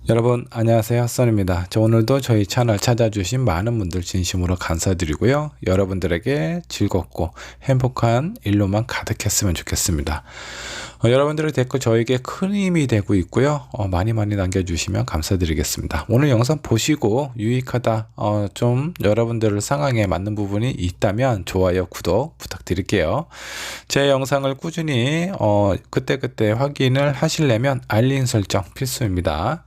여러분 안녕하세요, 핫선입니다. 오늘도 저희 채널 찾아주신 많은 분들 진심으로 감사드리고요. 여러분들에게 즐겁고 행복한 일로만 가득했으면 좋겠습니다. 여러분들의 댓글 저에게 큰 힘이 되고 있고요. 많이 남겨주시면 감사드리겠습니다. 오늘 영상 보시고 유익하다, 좀 여러분들 상황에 맞는 부분이 있다면 좋아요, 구독 부탁드릴게요. 제 영상을 꾸준히 그때그때 확인을 하시려면 알림 설정 필수입니다.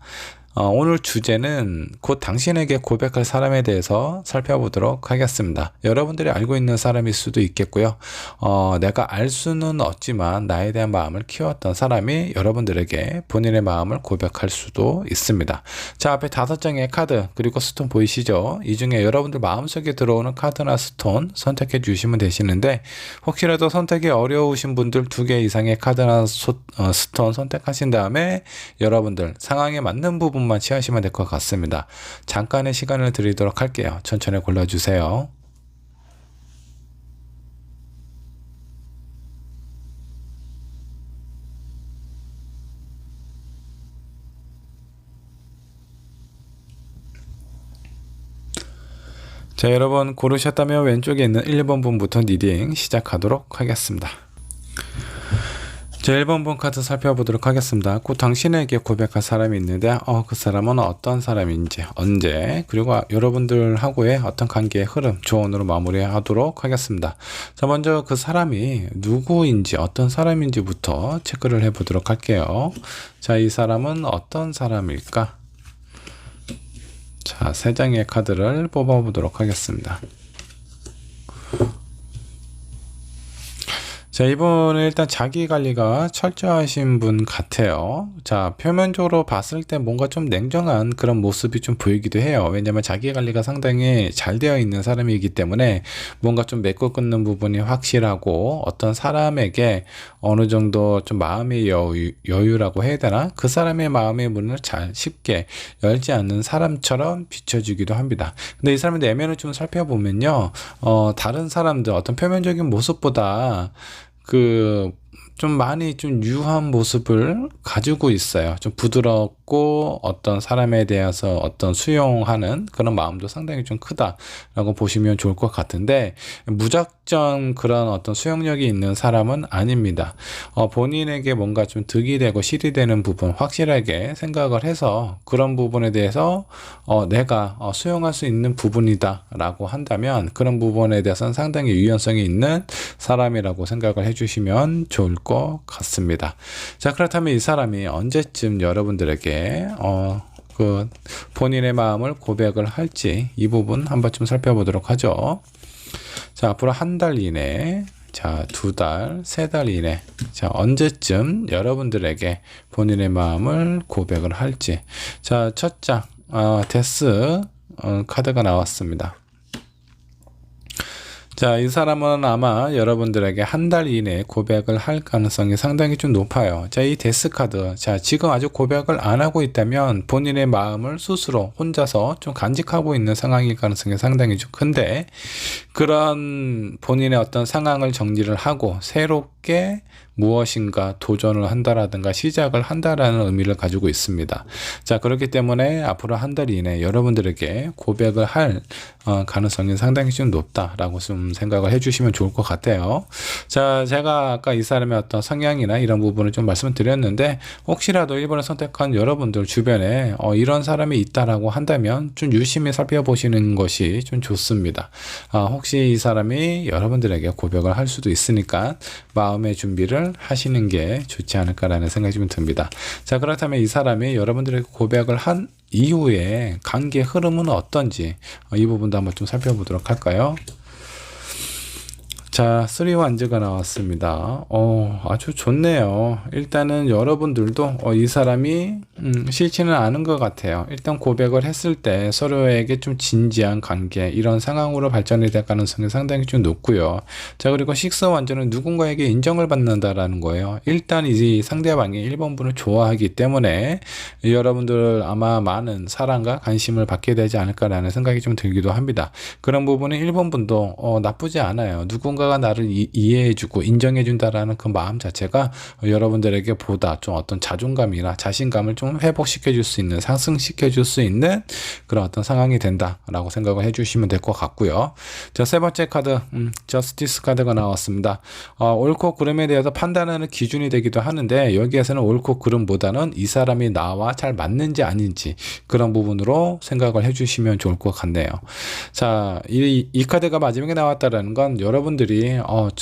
오늘 주제는 곧 당신에게 고백할 사람에 대해서 살펴보도록 하겠습니다. 여러분들이 알고 있는 사람일 수도 있겠고요. 내가 알 수는 없지만 나에 대한 마음을 키웠던 사람이 여러분들에게 본인의 마음을 고백할 수도 있습니다. 자, 앞에 5장의 카드 그리고 스톤 보이시죠? 이 중에 여러분들 마음속에 들어오는 카드나 스톤 선택해 주시면 되시는데, 혹시라도 선택이 어려우신 분들 2개 이상의 카드나 스톤 선택하신 다음에 여러분들 상황에 맞는 부분 만 취하시면 될 것 같습니다. 잠깐의 시간을 드리도록 할게요. 천천히 골라주세요. 자, 여러분 고르셨다면 왼쪽에 있는 1번 분부터 리딩 시작하도록 하겠습니다. 자, 1번 분 카드 살펴보도록 하겠습니다. 곧 당신에게 고백할 사람이 있는데 그 사람은 어떤 사람인지, 언제, 그리고 여러분들하고의 어떤 관계의 흐름, 조언으로 마무리하도록 하겠습니다. 자, 먼저 그 사람이 누구인지, 어떤 사람인지부터 체크를 해보도록 할게요. 자, 이 사람은 어떤 사람일까? 자, 3장의 카드를 뽑아보도록 하겠습니다. 자, 이분은 일단 자기 관리가 철저하신 분 같아요. 자, 표면적으로 봤을 때 뭔가 좀 냉정한 그런 모습이 좀 보이기도 해요. 왜냐면 자기 관리가 상당히 잘 되어 있는 사람이기 때문에 뭔가 좀 맺고 끊는 부분이 확실하고, 어떤 사람에게 어느 정도 좀 마음의 여유라고 해야 되나? 그 사람의 마음의 문을 잘 쉽게 열지 않는 사람처럼 비춰지기도 합니다. 근데 이 사람의 내면을 좀 살펴보면요, 다른 사람들 어떤 표면적인 모습보다 좀 많이 좀 유한 모습을 가지고 있어요. 좀 부드럽고 어떤 사람에 대해서 어떤 수용하는 그런 마음도 상당히 좀 크다라고 보시면 좋을 것 같은데, 무작정 그런 어떤 수용력이 있는 사람은 아닙니다. 본인에게 뭔가 좀 득이 되고 실이 되는 부분 확실하게 생각을 해서 그런 부분에 대해서 내가 수용할 수 있는 부분이다 라고 한다면 그런 부분에 대해서는 상당히 유연성이 있는 사람이라고 생각을 해주시면 좋을 것 같습니다. 자, 그렇다면 이 사람이 언제쯤 여러분들에게 본인의 마음을 고백을 할지, 이 부분 한번 좀 살펴보도록 하죠. 자, 앞으로 1달 이내, 자, 2달, 3달 이내, 자, 언제쯤 여러분들에게 본인의 마음을 고백을 할지. 자, 첫 장, 데스 카드가 나왔습니다. 자, 이 사람은 아마 여러분들에게 1달 이내에 고백을 할 가능성이 상당히 좀 높아요. 자, 이 데스 카드. 자, 지금 아직 고백을 안 하고 있다면 본인의 마음을 스스로 혼자서 좀 간직하고 있는 상황일 가능성이 상당히 좀 큰데, 그런 본인의 어떤 상황을 정리를 하고 새롭게 무엇인가 도전을 한다라든가 시작을 한다라는 의미를 가지고 있습니다. 자, 그렇기 때문에 앞으로 1달 이내 여러분들에게 고백을 할 가능성이 상당히 좀 높다라고 좀 생각을 해주시면 좋을 것 같아요. 자, 제가 아까 이 사람의 어떤 성향이나 이런 부분을 좀 말씀을 드렸는데, 혹시라도 1번을 선택한 여러분들 주변에 이런 사람이 있다라고 한다면 좀 유심히 살펴보시는 것이 좀 좋습니다. 혹시 이 사람이 여러분들에게 고백을 할 수도 있으니까 마음의 준비를 하시는 게 좋지 않을까라는 생각이 좀 듭니다. 자, 그렇다면 이 사람이 여러분들에게 고백을 한 이후에 관계 흐름은 어떤지, 이 부분도 한번 좀 살펴보도록 할까요? 자, 3 완즈가 나왔습니다. 아주 좋네요. 일단은 여러분들도 이 사람이 싫지는 않은 것 같아요. 일단 고백을 했을 때 서로에게 좀 진지한 관계, 이런 상황으로 발전이 될 가능성이 상당히 좀 높고요. 자, 그리고 6 완즈는 누군가에게 인정을 받는다라는 거예요. 일단 이 상대방이 1번 분을 좋아하기 때문에 여러분들 아마 많은 사랑과 관심을 받게 되지 않을까라는 생각이 좀 들기도 합니다. 그런 부분은 1번 분도 나쁘지 않아요. 누군가 누군가가 나를 이해해주고 인정해준다라는 그 마음 자체가 여러분들에게 보다 좀 어떤 자존감이나 자신감을 좀 회복시켜줄 수 있는, 상승시켜줄 수 있는 그런 어떤 상황이 된다라고 생각을 해주시면 될 것 같고요. 자, 세 번째 카드, 저스티스 카드가 나왔습니다. 옳고 그름에 대해서 판단하는 기준이 되기도 하는데, 여기에서는 옳고 그름보다는 이 사람이 나와 잘 맞는지 아닌지 그런 부분으로 생각을 해주시면 좋을 것 같네요. 자, 이 카드가 마지막에 나왔다라는 건 여러분들이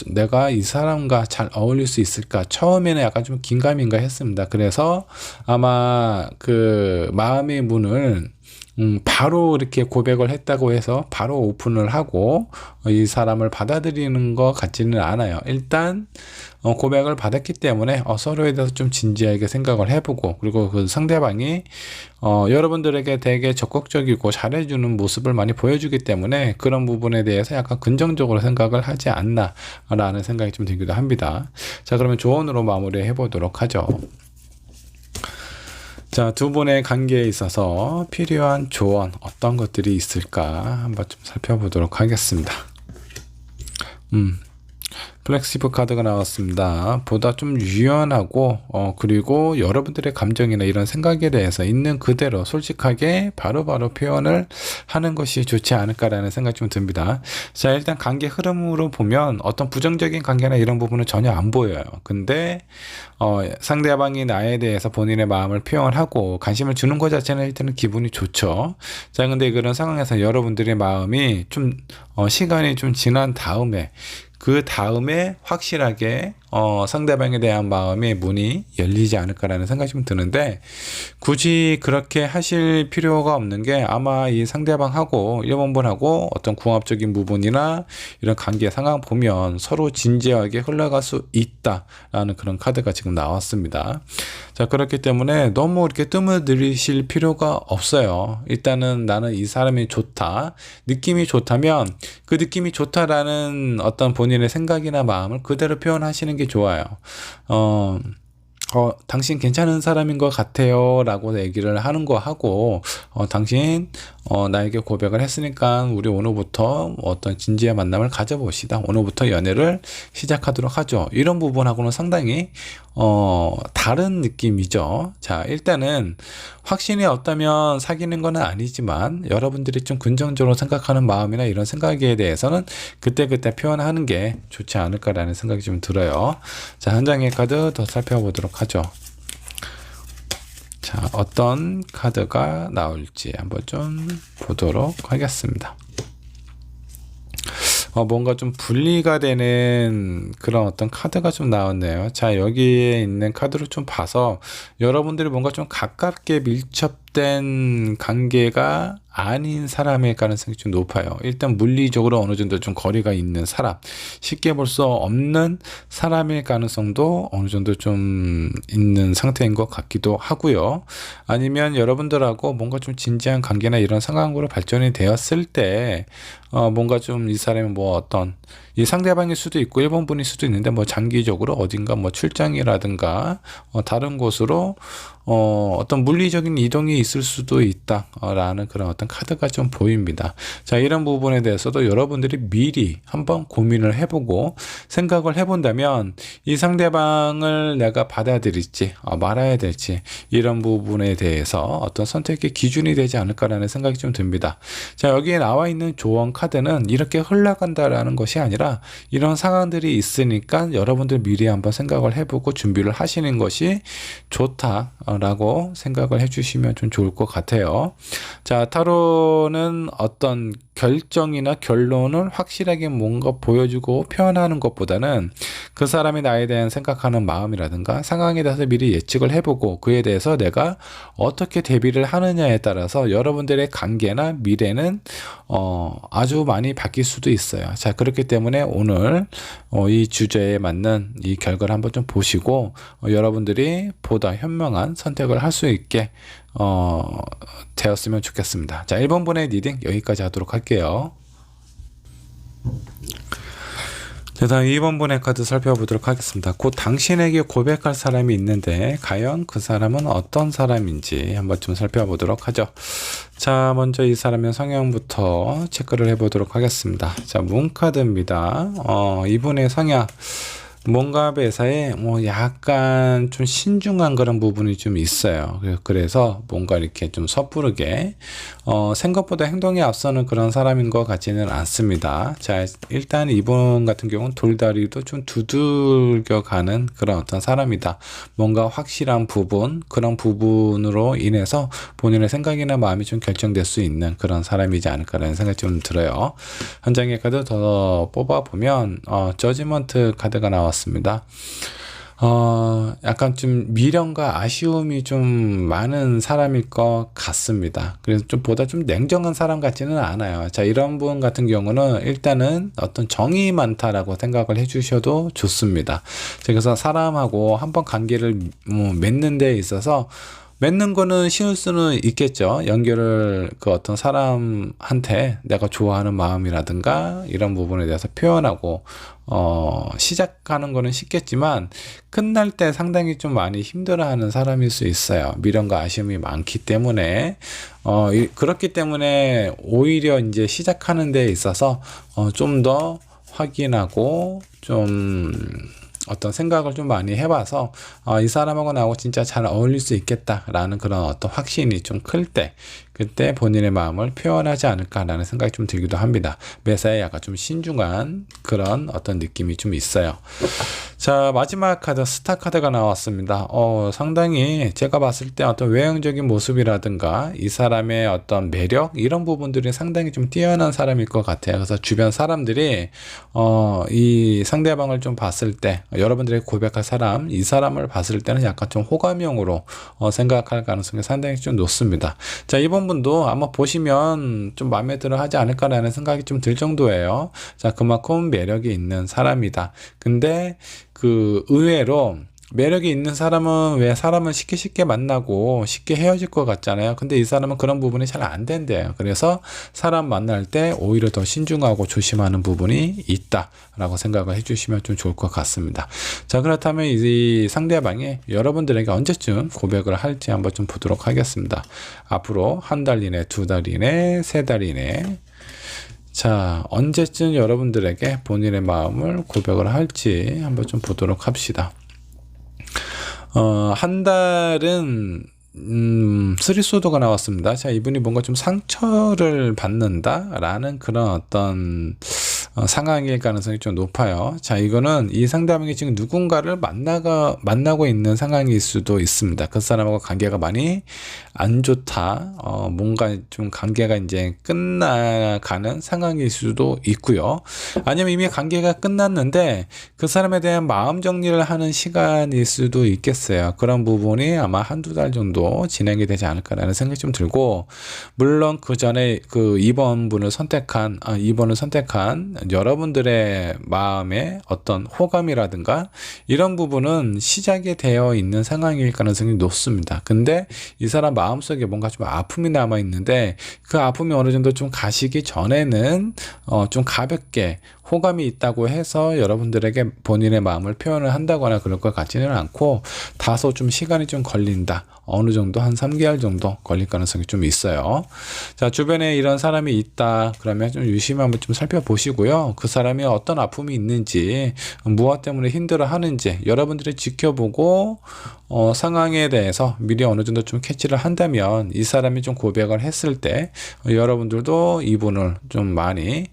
내가 이 사람과 잘 어울릴 수 있을까, 처음에는 약간 좀 긴가민가 했습니다. 그래서 아마 그 마음의 문을 바로 이렇게 고백을 했다고 해서 바로 오픈을 하고 이 사람을 받아들이는 것 같지는 않아요. 일단 고백을 받았기 때문에 서로에 대해서 좀 진지하게 생각을 해보고, 그리고 그 상대방이 여러분들에게 되게 적극적이고 잘해주는 모습을 많이 보여주기 때문에 그런 부분에 대해서 약간 긍정적으로 생각을 하지 않나 라는 생각이 좀 들기도 합니다. 자, 그러면 조언으로 마무리해 보도록 하죠. 자, 두 분의 관계에 있어서 필요한 조언 어떤 것들이 있을까 한번 좀 살펴보도록 하겠습니다. 플렉시블 카드가 나왔습니다. 보다 좀 유연하고 그리고 여러분들의 감정이나 이런 생각에 대해서 있는 그대로 솔직하게 바로바로 표현을 하는 것이 좋지 않을까라는 생각이 좀 듭니다. 자, 일단 관계 흐름으로 보면 어떤 부정적인 관계나 이런 부분은 전혀 안 보여요. 근데 상대방이 나에 대해서 본인의 마음을 표현하고 관심을 주는 것 자체는 일단은 기분이 좋죠. 자, 근데 그런 상황에서 여러분들의 마음이 좀 시간이 좀 지난 다음에 그 다음에 확실하게 상대방에 대한 마음의 문이 열리지 않을까라는 생각이 좀 드는데, 굳이 그렇게 하실 필요가 없는 게 아마 이 상대방하고 1번분하고 어떤 궁합적인 부분이나 이런 관계 상황 보면 서로 진지하게 흘러갈 수 있다라는 그런 카드가 지금 나왔습니다. 자, 그렇기 때문에 너무 이렇게 뜸을 들이실 필요가 없어요. 일단은 나는 이 사람이 좋다, 느낌이 좋다면 그 느낌이 좋다라는 어떤 본인의 생각이나 마음을 그대로 표현하시는 게 좋아요. 당신 괜찮은 사람인 것 같아요 라고 얘기를 하는 거 하고, 당신 나에게 고백을 했으니까 우리 오늘부터 어떤 진지한 만남을 가져봅시다, 오늘부터 연애를 시작하도록 하죠, 이런 부분하고는 상당히 다른 느낌이죠. 자, 일단은 확신이 없다면 사귀는 건 아니지만 여러분들이 좀 긍정적으로 생각하는 마음이나 이런 생각에 대해서는 그때그때 표현하는 게 좋지 않을까라는 생각이 좀 들어요. 자, 한 장의 카드 더 살펴보도록 하죠. 자, 어떤 카드가 나올지 한번 좀 보도록 하겠습니다. 뭔가 좀 분리가 되는 그런 어떤 카드가 좀 나왔네요. 자, 여기에 있는 카드를 좀 봐서 여러분들이 뭔가 좀 가깝게 밀접된 관계가 아닌 사람일 가능성이 좀 높아요. 일단 물리적으로 어느 정도 좀 거리가 있는 사람, 쉽게 볼 수 없는 사람일 가능성도 어느 정도 좀 있는 상태인 것 같기도 하고요. 아니면 여러분들하고 뭔가 좀 진지한 관계나 이런 상황으로 발전이 되었을 때 뭔가 좀 이 사람이 뭐 어떤 이 상대방일 수도 있고 1번분일 수도 있는데 뭐 장기적으로 어딘가 뭐 출장이라든가 다른 곳으로 어떤 물리적인 이동이 있을 수도 있다 라는 그런 어떤 카드가 좀 보입니다. 자, 이런 부분에 대해서도 여러분들이 미리 한번 고민을 해보고 생각을 해본다면 이 상대방을 내가 받아들일지 말아야 될지 이런 부분에 대해서 어떤 선택의 기준이 되지 않을까라는 생각이 좀 듭니다. 자, 여기에 나와 있는 조언 카드는 이렇게 흘러간다라는 것이 아니라 이런 상황들이 있으니까 여러분들 미리 한번 생각을 해보고 준비를 하시는 것이 좋다라고 생각을 해주시면 좀 좋을 것 같아요. 자, 타로는 어떤 결정이나 결론을 확실하게 뭔가 보여주고 표현하는 것보다는 그 사람이 나에 대한 생각하는 마음이라든가 상황에 대해서 미리 예측을 해보고 그에 대해서 내가 어떻게 대비를 하느냐에 따라서 여러분들의 관계나 미래는 아주 많이 바뀔 수도 있어요. 자, 그렇기 때문에 오늘 이 주제에 맞는 이 결과를 한번 좀 보시고 여러분들이 보다 현명한 선택을 할 수 있게 되었으면 좋겠습니다. 자, 1번분의 리딩 여기까지 하도록 할게요. 다음 2번 분의 카드 살펴보도록 하겠습니다. 곧 당신에게 고백할 사람이 있는데 과연 그 사람은 어떤 사람인지 한번 좀 살펴보도록 하죠. 자, 먼저 이 사람의 성향부터 체크를 해보도록 하겠습니다. 자, 문카드입니다. 이분의 성향. 뭔가 매사에 뭐 약간 좀 신중한 그런 부분이 좀 있어요. 그래서 뭔가 이렇게 좀 섣부르게 생각보다 행동에 앞서는 그런 사람인 것 같지는 않습니다. 자, 일단 이분 같은 경우는 돌다리도 좀 두들겨 가는 그런 어떤 사람이다. 뭔가 확실한 부분, 그런 부분으로 인해서 본인의 생각이나 마음이 좀 결정될 수 있는 그런 사람이지 않을까라는 생각이 좀 들어요. 한 장의 카드 더 뽑아보면 저지먼트 카드가 나왔습니다. 약간 좀 미련과 아쉬움이 좀 많은 사람일 것 같습니다. 그래서 좀 보다 좀 냉정한 사람 같지는 않아요. 자, 이런 분 같은 경우는 일단은 어떤 정이 많다라고 생각을 해주셔도 좋습니다. 그래서 사람하고 한번 관계를 맺는 데 있어서 맺는 거는 쉬울 수는 있겠죠. 연결을 그 어떤 사람한테 내가 좋아하는 마음이라든가 이런 부분에 대해서 표현하고 시작하는 거는 쉽겠지만 끝날 때 상당히 좀 많이 힘들어하는 사람일 수 있어요. 미련과 아쉬움이 많기 때문에 그렇기 때문에 오히려 이제 시작하는 데 있어서 좀 더 확인하고 좀 어떤 생각을 좀 많이 해봐서 이 사람하고 나하고 진짜 잘 어울릴 수 있겠다라는 그런 어떤 확신이 좀 클 때 그때 본인의 마음을 표현하지 않을까라는 생각이 좀 들기도 합니다. 매사에 약간 좀 신중한 그런 어떤 느낌이 좀 있어요. 자, 마지막 카드 스타 카드가 나왔습니다. 상당히 제가 봤을 때 어떤 외형적인 모습이라든가 이 사람의 어떤 매력 이런 부분들이 상당히 좀 뛰어난 사람일 것 같아요. 그래서 주변 사람들이 이 상대방을 좀 봤을 때 여러분들이 고백할 사람 이 사람을 봤을 때는 약간 좀 호감형으로 생각할 가능성이 상당히 좀 높습니다. 자, 이번 분도 아마 보시면 좀 마음에 들어 하지 않을까라는 생각이 좀 들 정도예요. 자, 그만큼 매력이 있는 사람이다. 근데 그 의외로 매력이 있는 사람은 왜 사람을 쉽게 만나고 쉽게 헤어질 것 같잖아요. 근데 이 사람은 그런 부분이 잘 안 된대요. 그래서 사람 만날 때 오히려 더 신중하고 조심하는 부분이 있다라고 생각을 해주시면 좀 좋을 것 같습니다. 자, 그렇다면 이 상대방이 여러분들에게 언제쯤 고백을 할지 한번 좀 보도록 하겠습니다. 앞으로 한 달 이내, 두 달 이내, 세 달 이내. 자, 언제쯤 여러분들에게 본인의 마음을 고백을 할지 한번 좀 보도록 합시다. 한 달은 쓰리소드가 나왔습니다. 자, 이분이 뭔가 좀 상처를 받는다라는 그런 어떤 상황일 가능성이 좀 높아요. 자, 이거는 이 상대방이 지금 누군가를 만나고 있는 상황일 수도 있습니다. 그 사람하고 관계가 많이 안 좋다. 뭔가 좀 관계가 이제 끝나가는 상황일 수도 있고요. 아니면 이미 관계가 끝났는데 그 사람에 대한 마음 정리를 하는 시간일 수도 있겠어요. 그런 부분이 아마 한두 달 정도 진행이 되지 않을까라는 생각이 좀 들고, 물론 그 전에 그 2번을 선택한 여러분들의 마음에 어떤 호감이라든가 이런 부분은 시작이 되어 있는 상황일 가능성이 높습니다. 근데 이 사람 마음속에 뭔가 좀 아픔이 남아 있는데 그 아픔이 어느 정도 좀 가시기 전에는 좀 가볍게 호감이 있다고 해서 여러분들에게 본인의 마음을 표현을 한다거나 그럴 것 같지는 않고 다소 좀 시간이 좀 걸린다. 어느 정도 한 3개월 정도 걸릴 가능성이 좀 있어요. 자, 주변에 이런 사람이 있다. 그러면 좀 유심히 한번 좀 살펴보시고요. 그 사람이 어떤 아픔이 있는지, 무엇 때문에 힘들어 하는지 여러분들이 지켜보고 상황에 대해서 미리 어느 정도 좀 캐치를 한다면 이 사람이 좀 고백을 했을 때 여러분들도 이분을 좀 많이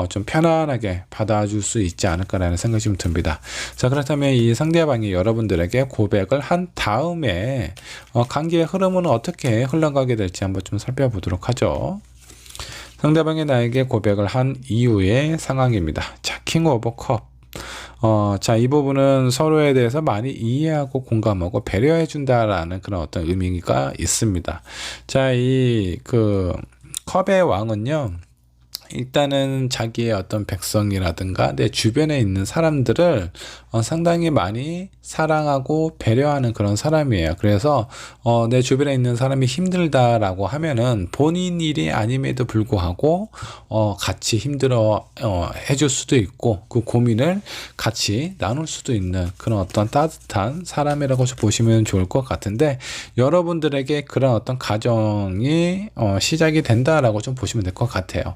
좀 편안하게 받아줄 수 있지 않을까라는 생각이 좀 듭니다. 자, 그렇다면 이 상대방이 여러분들에게 고백을 한 다음에 관계의 흐름은 어떻게 흘러가게 될지 한번 좀 살펴보도록 하죠. 상대방이 나에게 고백을 한 이후의 상황입니다. 자, 킹 오브 컵. 자, 이 부분은 서로에 대해서 많이 이해하고 공감하고 배려해 준다라는 그런 어떤 의미가 있습니다. 자, 이 컵의 왕은요, 일단은 자기의 어떤 백성이라든가 내 주변에 있는 사람들을 상당히 많이 사랑하고 배려하는 그런 사람이에요. 그래서 내 주변에 있는 사람이 힘들다라고 하면은 본인 일이 아님에도 불구하고 같이 힘들어 해줄 수도 있고 그 고민을 같이 나눌 수도 있는 그런 어떤 따뜻한 사람이라고 보시면 좋을 것 같은데, 여러분들에게 그런 어떤 가정이 시작이 된다라고 좀 보시면 될 것 같아요.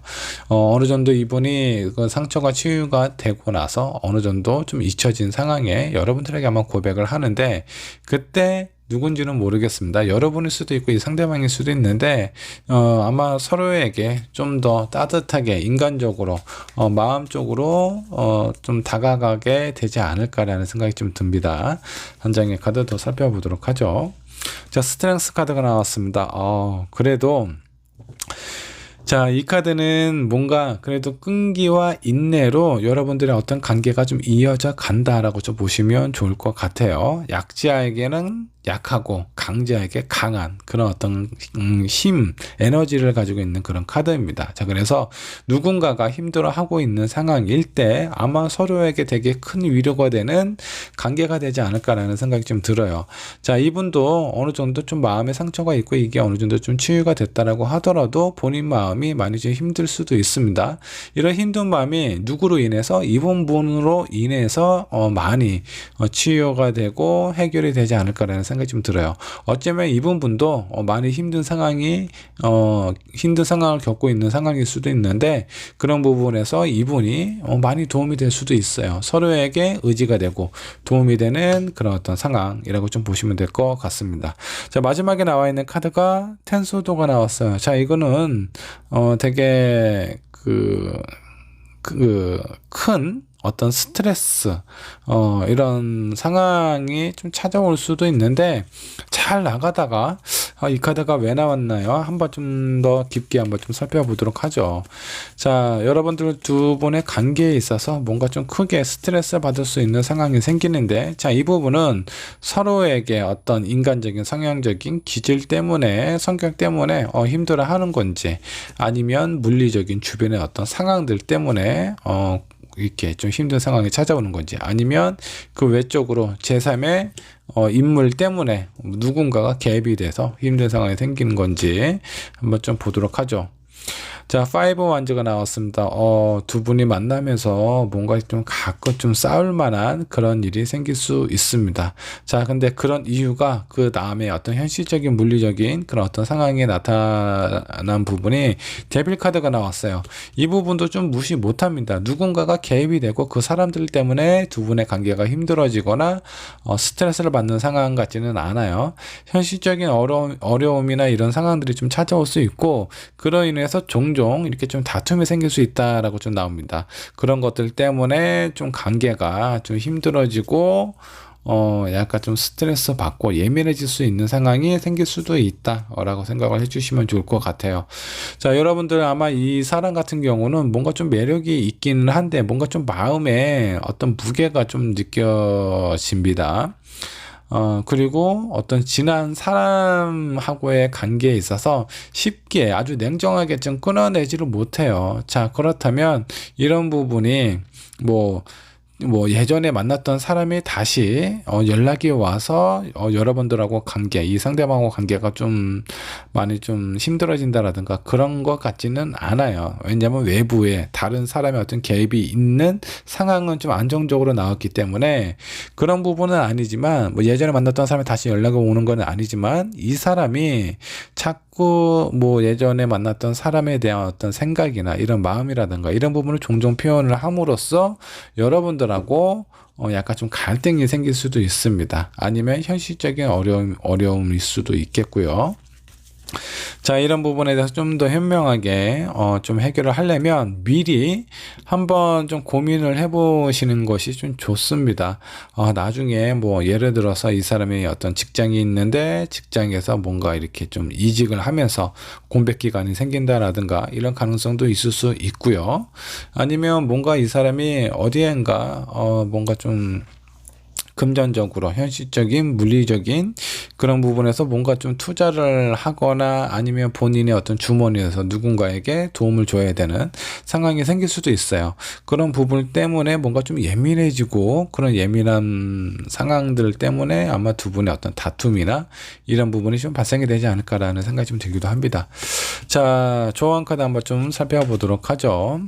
어느 정도 이분이 그 상처가 치유가 되고 나서 어느 정도 좀 잊혀진 상황에 여러분들에게 아마 고백을 하는데, 그때 누군지는 모르겠습니다. 여러분일 수도 있고 이 상대방일 수도 있는데 아마 서로에게 좀 더 따뜻하게 인간적으로 마음적으로 좀 다가가게 되지 않을까라는 생각이 좀 듭니다. 한 장의 카드 더 살펴보도록 하죠. 자, 스트렝스 카드가 나왔습니다. 그래도 자, 이 카드는 뭔가 그래도 끈기와 인내로 여러분들의 어떤 관계가 좀 이어져 간다라고 좀 보시면 좋을 것 같아요. 약자에게는 약하고 강자에게 강한 그런 어떤 힘, 에너지를 가지고 있는 그런 카드입니다. 자, 그래서 누군가가 힘들어하고 있는 상황일 때 아마 서로에게 되게 큰 위로가 되는 관계가 되지 않을까라는 생각이 좀 들어요. 자, 이분도 어느 정도 좀 마음에 상처가 있고 이게 어느 정도 좀 치유가 됐다라고 하더라도 본인 마음이 많이 좀 힘들 수도 있습니다. 이런 힘든 마음이 누구로 인해서 이분으로 인해서 많이 치유가 되고 해결이 되지 않을까라는 생각이 좀 들어요. 어쩌면 이분도 많이 힘든 상황을 겪고 있는 상황일 수도 있는데, 그런 부분에서 이분이 많이 도움이 될 수도 있어요. 서로에게 의지가 되고 도움이 되는 그런 어떤 상황이라고 좀 보시면 될 것 같습니다. 자, 마지막에 나와 있는 카드가 텐소도가 나왔어요. 자, 이거는 되게 큰 어떤 스트레스 이런 상황이 좀 찾아올 수도 있는데, 잘 나가다가 이 카드가 왜 나왔나요? 한번 좀 더 깊게 한번 좀 살펴보도록 하죠. 자, 여러분들 두 분의 관계에 있어서 뭔가 좀 크게 스트레스를 받을 수 있는 상황이 생기는데, 자, 이 부분은 서로에게 어떤 인간적인 성향적인 기질 때문에, 성격 때문에 힘들어 하는 건지, 아니면 물리적인 주변의 어떤 상황들 때문에 이렇게 좀 힘든 상황이 찾아오는 건지, 아니면 그 외적으로 제3의 인물 때문에 누군가가 개입이 돼서 힘든 상황이 생기는 건지 한번 좀 보도록 하죠. 자, 5 완즈가 나왔습니다. 두 분이 만나면서 뭔가 좀 가끔 좀 싸울 만한 그런 일이 생길 수 있습니다. 자, 근데 그런 이유가 그 다음에 어떤 현실적인 물리적인 그런 어떤 상황에 나타난 부분이 데빌 카드가 나왔어요. 이 부분도 좀 무시 못합니다. 누군가가 개입이 되고 그 사람들 때문에 두 분의 관계가 힘들어지거나 스트레스를 받는 상황 같지는 않아요. 현실적인 어려움이나 이런 상황들이 좀 찾아올 수 있고, 그로 인해서 종종 이렇게 좀 다툼이 생길 수 있다라고 좀 나옵니다. 그런 것들 때문에 좀 관계가 좀 힘들어지고 약간 좀 스트레스 받고 예민해질 수 있는 상황이 생길 수도 있다라고 생각을 해주시면 좋을 것 같아요. 자, 여러분들 아마 이 사람 같은 경우는 뭔가 좀 매력이 있기는 한데 뭔가 좀 마음에 어떤 무게가 좀 느껴집니다. 그리고 어떤 지난 사람하고의 관계에 있어서 쉽게 아주 냉정하게 좀 끊어내지를 못해요. 자, 그렇다면 이런 부분이 뭐 예전에 만났던 사람이 다시 연락이 와서 여러분들하고 관계, 이 상대방하고 관계가 좀 많이 좀 힘들어진다라든가 그런 것 같지는 않아요. 왜냐하면 외부에 다른 사람의 어떤 개입이 있는 상황은 좀 안정적으로 나왔기 때문에 그런 부분은 아니지만, 뭐 예전에 만났던 사람이 다시 연락이 오는 건 아니지만, 이 사람이 자꾸 뭐 예전에 만났던 사람에 대한 어떤 생각이나 이런 마음이라든가 이런 부분을 종종 표현을 함으로써 여러분들하고 약간 좀 갈등이 생길 수도 있습니다. 아니면 현실적인 어려움일 수도 있겠고요. 자, 이런 부분에 대해서 좀 더 현명하게 좀 해결을 하려면 미리 한번 좀 고민을 해보시는 것이 좀 좋습니다. 나중에 뭐 예를 들어서 이 사람이 어떤 직장이 있는데 직장에서 뭔가 이렇게 좀 이직을 하면서 공백 기간이 생긴다라든가 이런 가능성도 있을 수 있고요. 아니면 뭔가 이 사람이 어디엔가 뭔가 좀 금전적으로 현실적인 물리적인 그런 부분에서 뭔가 좀 투자를 하거나 아니면 본인의 어떤 주머니에서 누군가에게 도움을 줘야 되는 상황이 생길 수도 있어요. 그런 부분 때문에 뭔가 좀 예민해지고 그런 예민한 상황들 때문에 아마 두 분의 어떤 다툼이나 이런 부분이 좀 발생이 되지 않을까라는 생각이 좀 들기도 합니다. 자, 조언 카드 한번 좀 살펴보도록 하죠.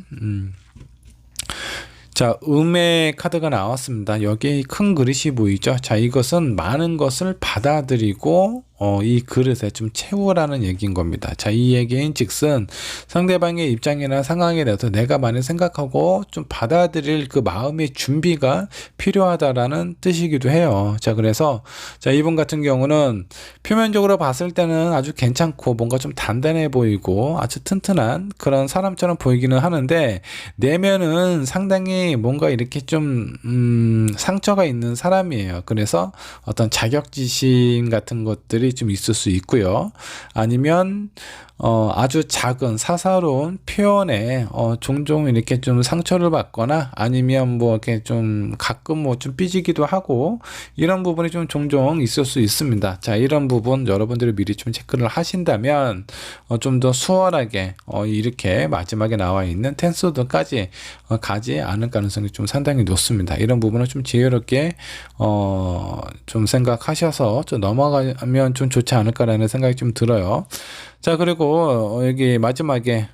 자, 음의 카드가 나왔습니다. 여기에 큰 그릇이 보이죠? 자, 이것은 많은 것을 받아들이고 이 그릇에 좀 채우라는 얘기인 겁니다. 자, 이 얘기인 즉슨 상대방의 입장이나 상황에 대해서 내가 많이 생각하고 좀 받아들일 그 마음의 준비가 필요하다라는 뜻이기도 해요. 자, 그래서 자, 이분 같은 경우는 표면적으로 봤을 때는 아주 괜찮고 뭔가 좀 단단해 보이고 아주 튼튼한 그런 사람처럼 보이기는 하는데 내면은 상당히 뭔가 이렇게 좀 상처가 있는 사람이에요. 그래서 어떤 자격지심 같은 것들이 좀 있을 수 있고요. 아니면 아주 작은 사사로운 표현에 종종 이렇게 좀 상처를 받거나 아니면 뭐 이렇게 좀 가끔 뭐 좀 삐지기도 하고 이런 부분이 좀 종종 있을 수 있습니다. 자, 이런 부분 여러분들이 미리 좀 체크를 하신다면 좀 더 수월하게 이렇게 마지막에 나와 있는 텐스도까지 가지 않을 가능성이 좀 상당히 높습니다. 이런 부분을 좀 지혜롭게 좀 생각하셔서 좀 넘어가면 좀 좋지 않을까라는 생각이 좀 들어요. 자, 그리고 여기 마지막에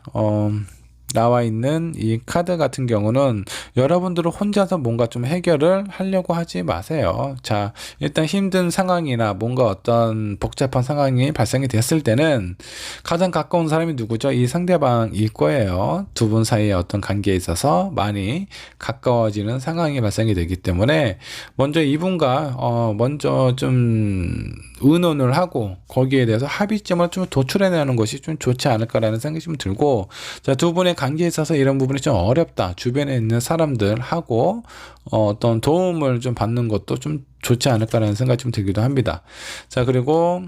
나와 있는 이 카드 같은 경우는 여러분들은 혼자서 뭔가 좀 해결을 하려고 하지 마세요. 자, 일단 힘든 상황이나 뭔가 어떤 복잡한 상황이 발생이 됐을 때는 가장 가까운 사람이 누구죠? 이 상대방일 거예요. 두 분 사이의 어떤 관계에 있어서 많이 가까워지는 상황이 발생이 되기 때문에 먼저 이분과 먼저 좀 의논을 하고 거기에 대해서 합의점을 좀 도출해내는 것이 좀 좋지 않을까라는 생각이 좀 들고, 자, 두 분의 관계에 있어서 이런 부분이 좀 어렵다. 주변에 있는 사람들하고 어떤 도움을 좀 받는 것도 좀 좋지 않을까라는 생각이 좀 들기도 합니다. 자, 그리고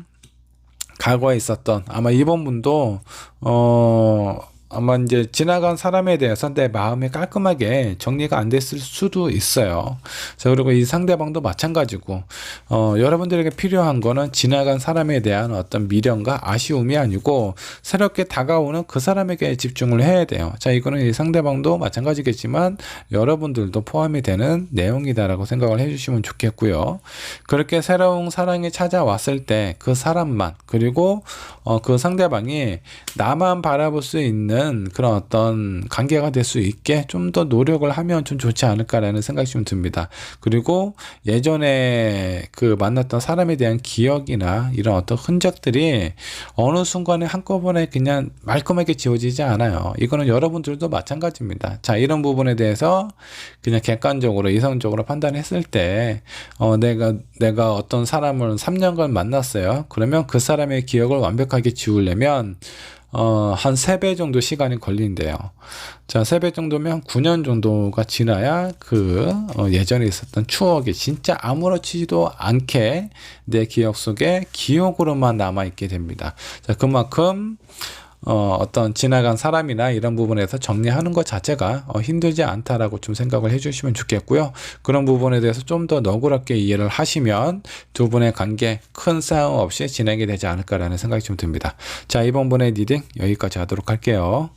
과거에 있었던 아마 이번 분도 아마 이제 지나간 사람에 대해서 내 마음이 깔끔하게 정리가 안 됐을 수도 있어요. 자, 그리고 이 상대방도 마찬가지고, 여러분들에게 필요한 거는 지나간 사람에 대한 어떤 미련과 아쉬움이 아니고 새롭게 다가오는 그 사람에게 집중을 해야 돼요. 자, 이거는 이 상대방도 마찬가지겠지만 여러분들도 포함이 되는 내용이다라고 생각을 해주시면 좋겠고요. 그렇게 새로운 사랑이 찾아왔을 때 그 사람만, 그리고 그 상대방이 나만 바라볼 수 있는 그런 어떤 관계가 될 수 있게 좀 더 노력을 하면 좀 좋지 않을까라는 생각이 좀 듭니다. 그리고 예전에 그 만났던 사람에 대한 기억이나 이런 어떤 흔적들이 어느 순간에 한꺼번에 그냥 말끔하게 지워지지 않아요. 이거는 여러분들도 마찬가지입니다. 자, 이런 부분에 대해서 그냥 객관적으로 이성적으로 판단했을 때 내가 어떤 사람을 3년간 만났어요. 그러면 그 사람의 기억을 완벽하게 지우려면 한 3배 정도 시간이 걸린대요. 자, 3배 정도면 9년 정도가 지나야 예전에 있었던 추억이 진짜 아무렇지도 않게 내 기억 속에 기억으로만 남아있게 됩니다. 자, 그만큼 어떤 지나간 사람이나 이런 부분에서 정리하는 것 자체가 힘들지 않다라고 좀 생각을 해주시면 좋겠고요. 그런 부분에 대해서 좀 더 너그럽게 이해를 하시면 두 분의 관계 큰 싸움 없이 진행이 되지 않을까라는 생각이 좀 듭니다. 자, 이번 분의 리딩 여기까지 하도록 할게요.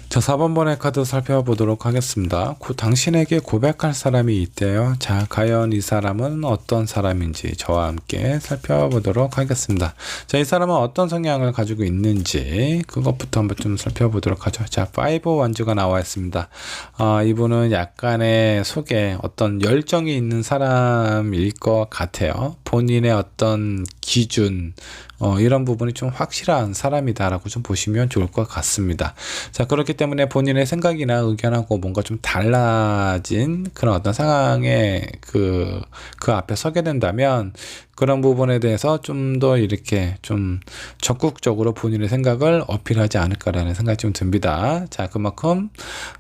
자, 4번 번의 카드 살펴보도록 하겠습니다. 당신에게 고백할 사람이 있대요. 자, 과연 이 사람은 어떤 사람인지 저와 함께 살펴보도록 하겠습니다. 자, 이 사람은 어떤 성향을 가지고 있는지 그것부터 한번 좀 살펴보도록 하죠. 자, 5 완주가 나와 있습니다. 이분은 약간의 속에 어떤 열정이 있는 사람일 것 같아요. 본인의 어떤 기준, 이런 부분이 좀 확실한 사람이다라고 좀 보시면 좋을 것 같습니다. 자, 그렇기 때문에 본인의 생각이나 의견하고 뭔가 좀 달라진 그런 어떤 상황에 그 앞에 서게 된다면 그런 부분에 대해서 좀 더 이렇게 좀 적극적으로 본인의 생각을 어필하지 않을까라는 생각이 좀 듭니다. 자, 그만큼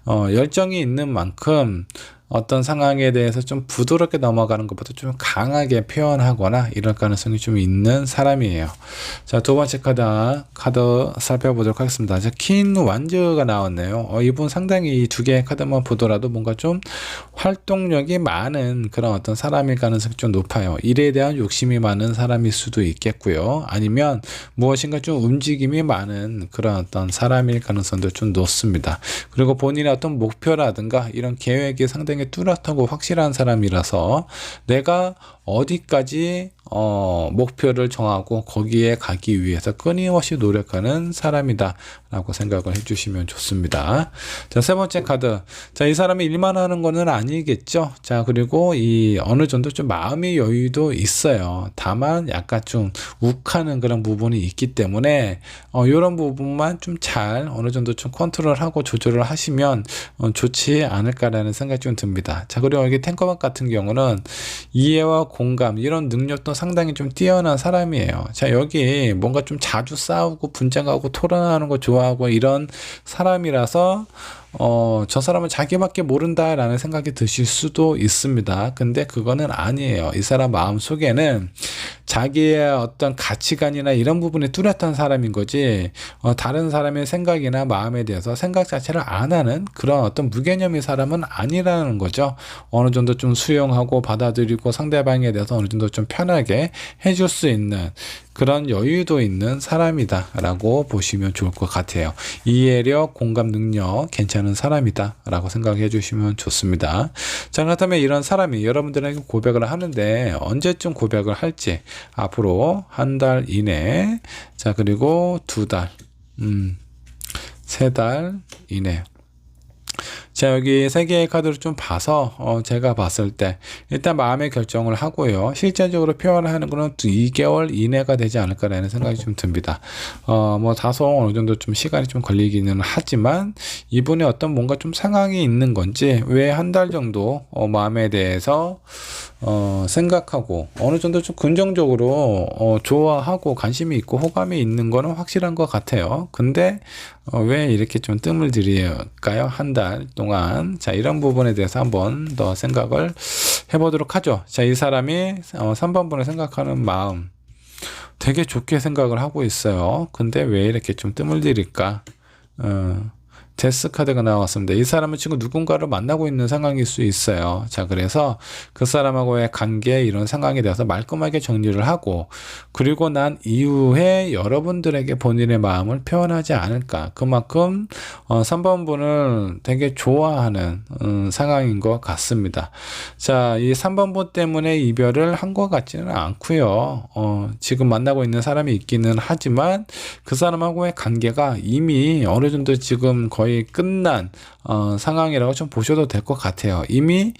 열정이 있는 만큼 어떤 상황에 대해서 좀 부드럽게 넘어가는 것보다 좀 강하게 표현하거나 이럴 가능성이 좀 있는 사람이에요. 자, 두 번째 카드 살펴보도록 하겠습니다. 자, 퀸 완즈가 나왔네요. 이분 상당히 이 두 개의 카드만 보더라도 뭔가 좀 활동력이 많은 그런 어떤 사람일 가능성이 좀 높아요. 일에 대한 욕심이 많은 사람일 수도 있겠고요. 아니면 무엇인가 좀 움직임이 많은 그런 어떤 사람일 가능성도 좀 높습니다. 그리고 본인의 어떤 목표라든가 이런 계획이 상당히 뚜렷하고 확실한 사람이라서 내가 어디까지 목표를 정하고 거기에 가기 위해서 끊임없이 노력하는 사람이다 라고 생각을 해주시면 좋습니다. 자, 세 번째 카드. 자, 이 사람이 일만 하는 거는 아니겠죠. 자, 그리고 이 어느 정도 좀 마음의 여유도 있어요. 다만 약간 좀 욱하는 그런 부분이 있기 때문에 이런 부분만 좀 잘 어느 정도 좀 컨트롤하고 조절을 하시면 좋지 않을까라는 생각이 좀 듭니다. 자, 그리고 여기 탱커박 같은 경우는 이해와 공감 이런 능력도 상당히 좀 뛰어난 사람이에요. 자, 여기 뭔가 좀 자주 싸우고 분쟁하고 토론하는 거 좋아하고 이런 사람이라서 저 사람은 자기밖에 모른다라는 생각이 드실 수도 있습니다. 근데 그거는 아니에요. 이 사람 마음 속에는 자기의 어떤 가치관이나 이런 부분이 뚜렷한 사람인 거지 다른 사람의 생각이나 마음에 대해서 생각 자체를 안 하는 그런 어떤 무개념의 사람은 아니라는 거죠. 어느 정도 좀 수용하고 받아들이고 상대방에 대해서 어느 정도 좀 편하게 해줄 수 있는 그런 여유도 있는 사람이다 라고 보시면 좋을 것 같아요. 이해력, 공감 능력 괜찮은 사람이다 라고 생각해 주시면 좋습니다. 자, 그렇다면 이런 사람이 여러분들에게 고백을 하는데 언제쯤 고백을 할지 앞으로 한 달 이내, 자, 그리고 두 달, 세 달 이내. 자, 여기 세 개의 카드를 좀 봐서 제가 봤을 때 일단 마음의 결정을 하고요. 실제적으로 표현하는 거는 2개월 이내가 되지 않을까라는 생각이 좀 듭니다. 뭐 다소 어느 정도 좀 시간이 좀 걸리기는 하지만 이분의 어떤 뭔가 좀 상황이 있는 건지 왜 한 달 정도 마음에 대해서 생각하고 어느 정도 좀 긍정적으로 좋아하고 관심이 있고 호감이 있는 거는 확실한 것 같아요. 근데 왜 이렇게 좀 뜸을 들일까요? 한 달 동안. 자, 이런 부분에 대해서 한번 더 생각을 해보도록 하죠. 자, 이 사람이 3번 분을 생각하는 마음 되게 좋게 생각을 하고 있어요. 근데 왜 이렇게 좀 뜸을 들일까? 데스 카드가 나왔습니다. 이 사람은 지금 누군가를 만나고 있는 상황일 수 있어요. 자, 그래서 그 사람하고의 관계 이런 상황에 대해서 말끔하게 정리를 하고 그리고 난 이후에 여러분들에게 본인의 마음을 표현하지 않을까. 그만큼 3번 분을 되게 좋아하는 상황인 것 같습니다. 자, 이 3번 분 때문에 이별을 한 것 같지는 않고요. 지금 만나고 있는 사람이 있기는 하지만 그 사람하고의 관계가 이미 어느 정도 지금 거의 끝난 상황이라고 좀 보셔도 될 것 같아요. 이미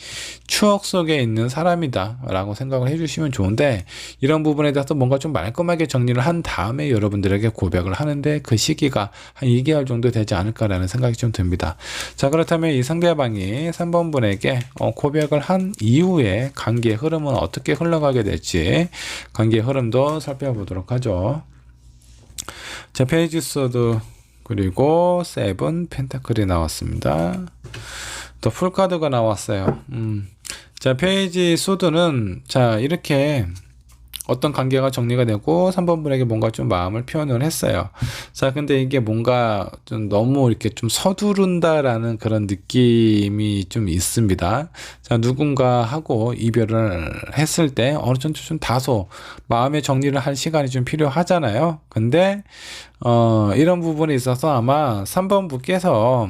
추억 속에 있는 사람이다 라고 생각을 해주시면 좋은데 이런 부분에 대해서 뭔가 좀 말끔하게 정리를 한 다음에 여러분들에게 고백을 하는데 그 시기가 한 2개월 정도 되지 않을까라는 생각이 좀 듭니다. 자, 그렇다면 이 상대방이 3번 분에게 고백을 한 이후에 관계의 흐름은 어떻게 흘러가게 될지 관계의 흐름도 살펴보도록 하죠. 자, 페이지 소드 그리고 세븐 펜타클이 나왔습니다. 또 풀카드가 나왔어요. 자, 페이지 소드는 자, 이렇게 어떤 관계가 정리가 되고 3번 분에게 뭔가 좀 마음을 표현을 했어요. 자, 근데 이게 뭔가 좀 너무 이렇게 좀 서두른다라는 그런 느낌이 좀 있습니다. 자, 누군가하고 이별을 했을 때 어느 정도 좀 다소 마음의 정리를 할 시간이 좀 필요하잖아요. 근데 이런 부분에 있어서 아마 3번 분께서